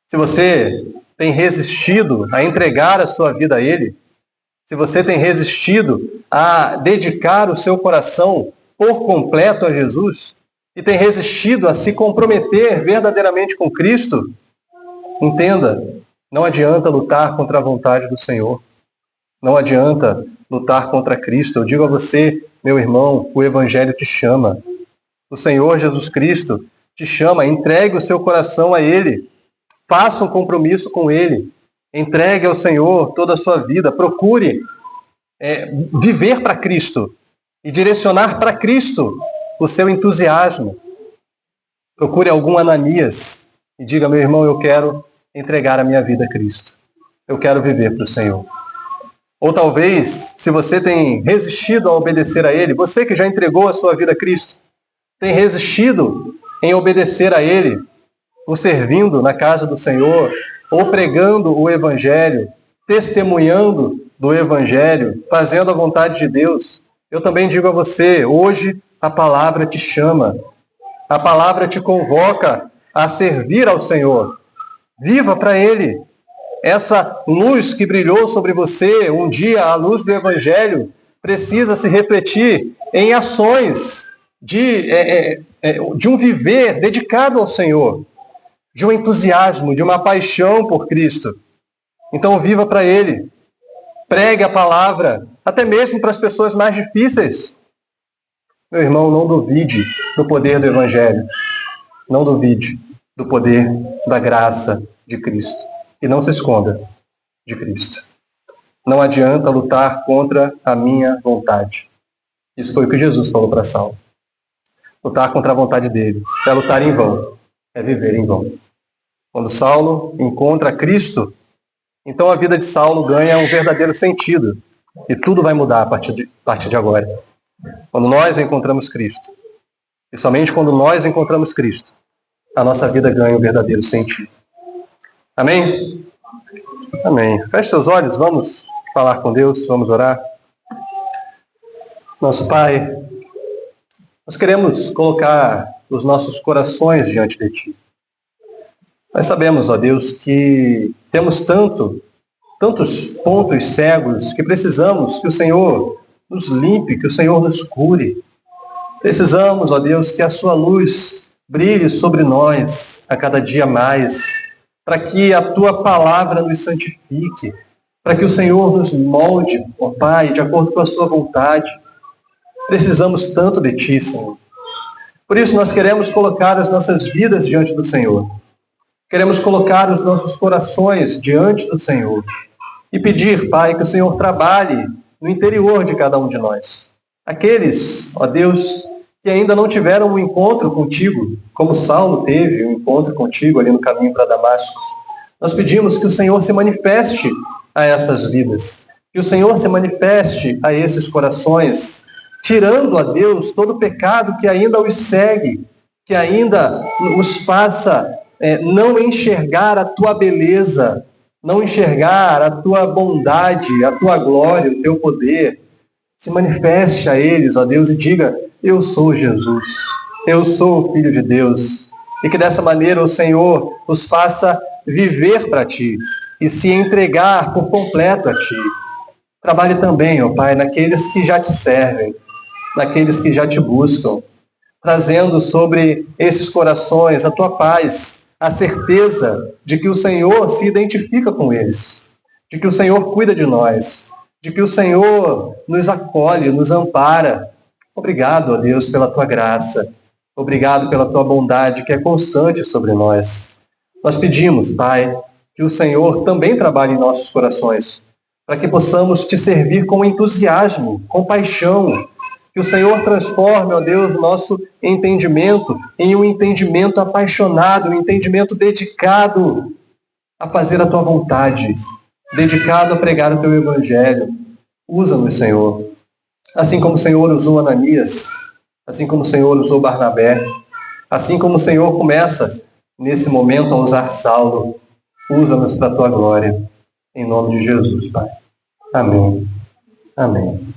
Se você tem resistido a entregar a sua vida a Ele, se você tem resistido a dedicar o seu coração por completo a Jesus, e tem resistido a se comprometer verdadeiramente com Cristo, entenda, não adianta lutar contra a vontade do Senhor. Não adianta lutar contra Cristo. Eu digo a você, meu irmão, o Evangelho te chama. O Senhor Jesus Cristo te chama, entregue o seu coração a Ele. Faça um compromisso com Ele. Entregue ao Senhor toda a sua vida. Procure viver para Cristo e direcionar para Cristo o seu entusiasmo. Procure algum Ananias e diga, meu irmão, eu quero entregar a minha vida a Cristo. Eu quero viver para o Senhor. Ou talvez, se você tem resistido a obedecer a Ele, você que já entregou a sua vida a Cristo, tem resistido em obedecer a Ele, ou servindo na casa do Senhor, ou pregando o Evangelho, testemunhando do Evangelho, fazendo a vontade de Deus, eu também digo a você, hoje a palavra te chama, a palavra te convoca a servir ao Senhor. Viva para Ele. Essa luz que brilhou sobre você, um dia a luz do Evangelho, precisa se refletir em ações de um viver dedicado ao Senhor, de um entusiasmo, de uma paixão por Cristo. Então viva para Ele. Pregue a palavra, até mesmo para as pessoas mais difíceis. Meu irmão, não duvide do poder do Evangelho. Não duvide do poder da graça de Cristo. E não se esconda de Cristo. Não adianta lutar contra a minha vontade. Isso foi o que Jesus falou para Saulo. Lutar contra a vontade dele é lutar em vão, é viver em vão. Quando Saulo encontra Cristo, então a vida de Saulo ganha um verdadeiro sentido. E tudo vai mudar a partir de agora. Quando nós encontramos Cristo, e somente quando nós encontramos Cristo, a nossa vida ganha um verdadeiro sentido. Amém? Amém. Feche seus olhos, vamos falar com Deus, vamos orar. Nosso Pai, nós queremos colocar os nossos corações diante de Ti. Nós sabemos, ó Deus, que temos tantos pontos cegos que precisamos que o Senhor nos limpe, que o Senhor nos cure. Precisamos, ó Deus, que a Sua luz brilhe sobre nós a cada dia mais, para que a Tua palavra nos santifique, para que o Senhor nos molde, ó Pai, de acordo com a Sua vontade. Precisamos tanto de Ti, Senhor. Por isso nós queremos colocar as nossas vidas diante do Senhor. Queremos colocar os nossos corações diante do Senhor e pedir, Pai, que o Senhor trabalhe no interior de cada um de nós. Aqueles, ó Deus, que ainda não tiveram um encontro contigo, como Saulo teve um encontro contigo ali no caminho para Damasco. Nós pedimos que o Senhor se manifeste a essas vidas, que o Senhor se manifeste a esses corações, tirando, ó Deus, todo o pecado que ainda os segue, que ainda os faça não enxergar a Tua beleza, não enxergar a Tua bondade, a Tua glória, o Teu poder. Se manifeste a eles, ó Deus, e diga, eu sou Jesus, eu sou o Filho de Deus. E que dessa maneira o Senhor os faça viver para Ti e se entregar por completo a Ti. Trabalhe também, ó Pai, naqueles que já Te servem, naqueles que já Te buscam, trazendo sobre esses corações a Tua paz, a certeza de que o Senhor se identifica com eles, de que o Senhor cuida de nós, de que o Senhor nos acolhe, nos ampara. Obrigado, ó Deus, pela Tua graça. Obrigado pela Tua bondade, que é constante sobre nós. Nós pedimos, Pai, que o Senhor também trabalhe em nossos corações, para que possamos Te servir com entusiasmo, com paixão. Que o Senhor transforme, ó Deus, o nosso entendimento em um entendimento apaixonado, um entendimento dedicado a fazer a Tua vontade, dedicado a pregar o Teu Evangelho. Usa-nos, Senhor. Assim como o Senhor usou Ananias, assim como o Senhor usou Barnabé, assim como o Senhor começa, nesse momento, a usar Saulo, usa-nos para a Tua glória. Em nome de Jesus, Pai. Amém. Amém.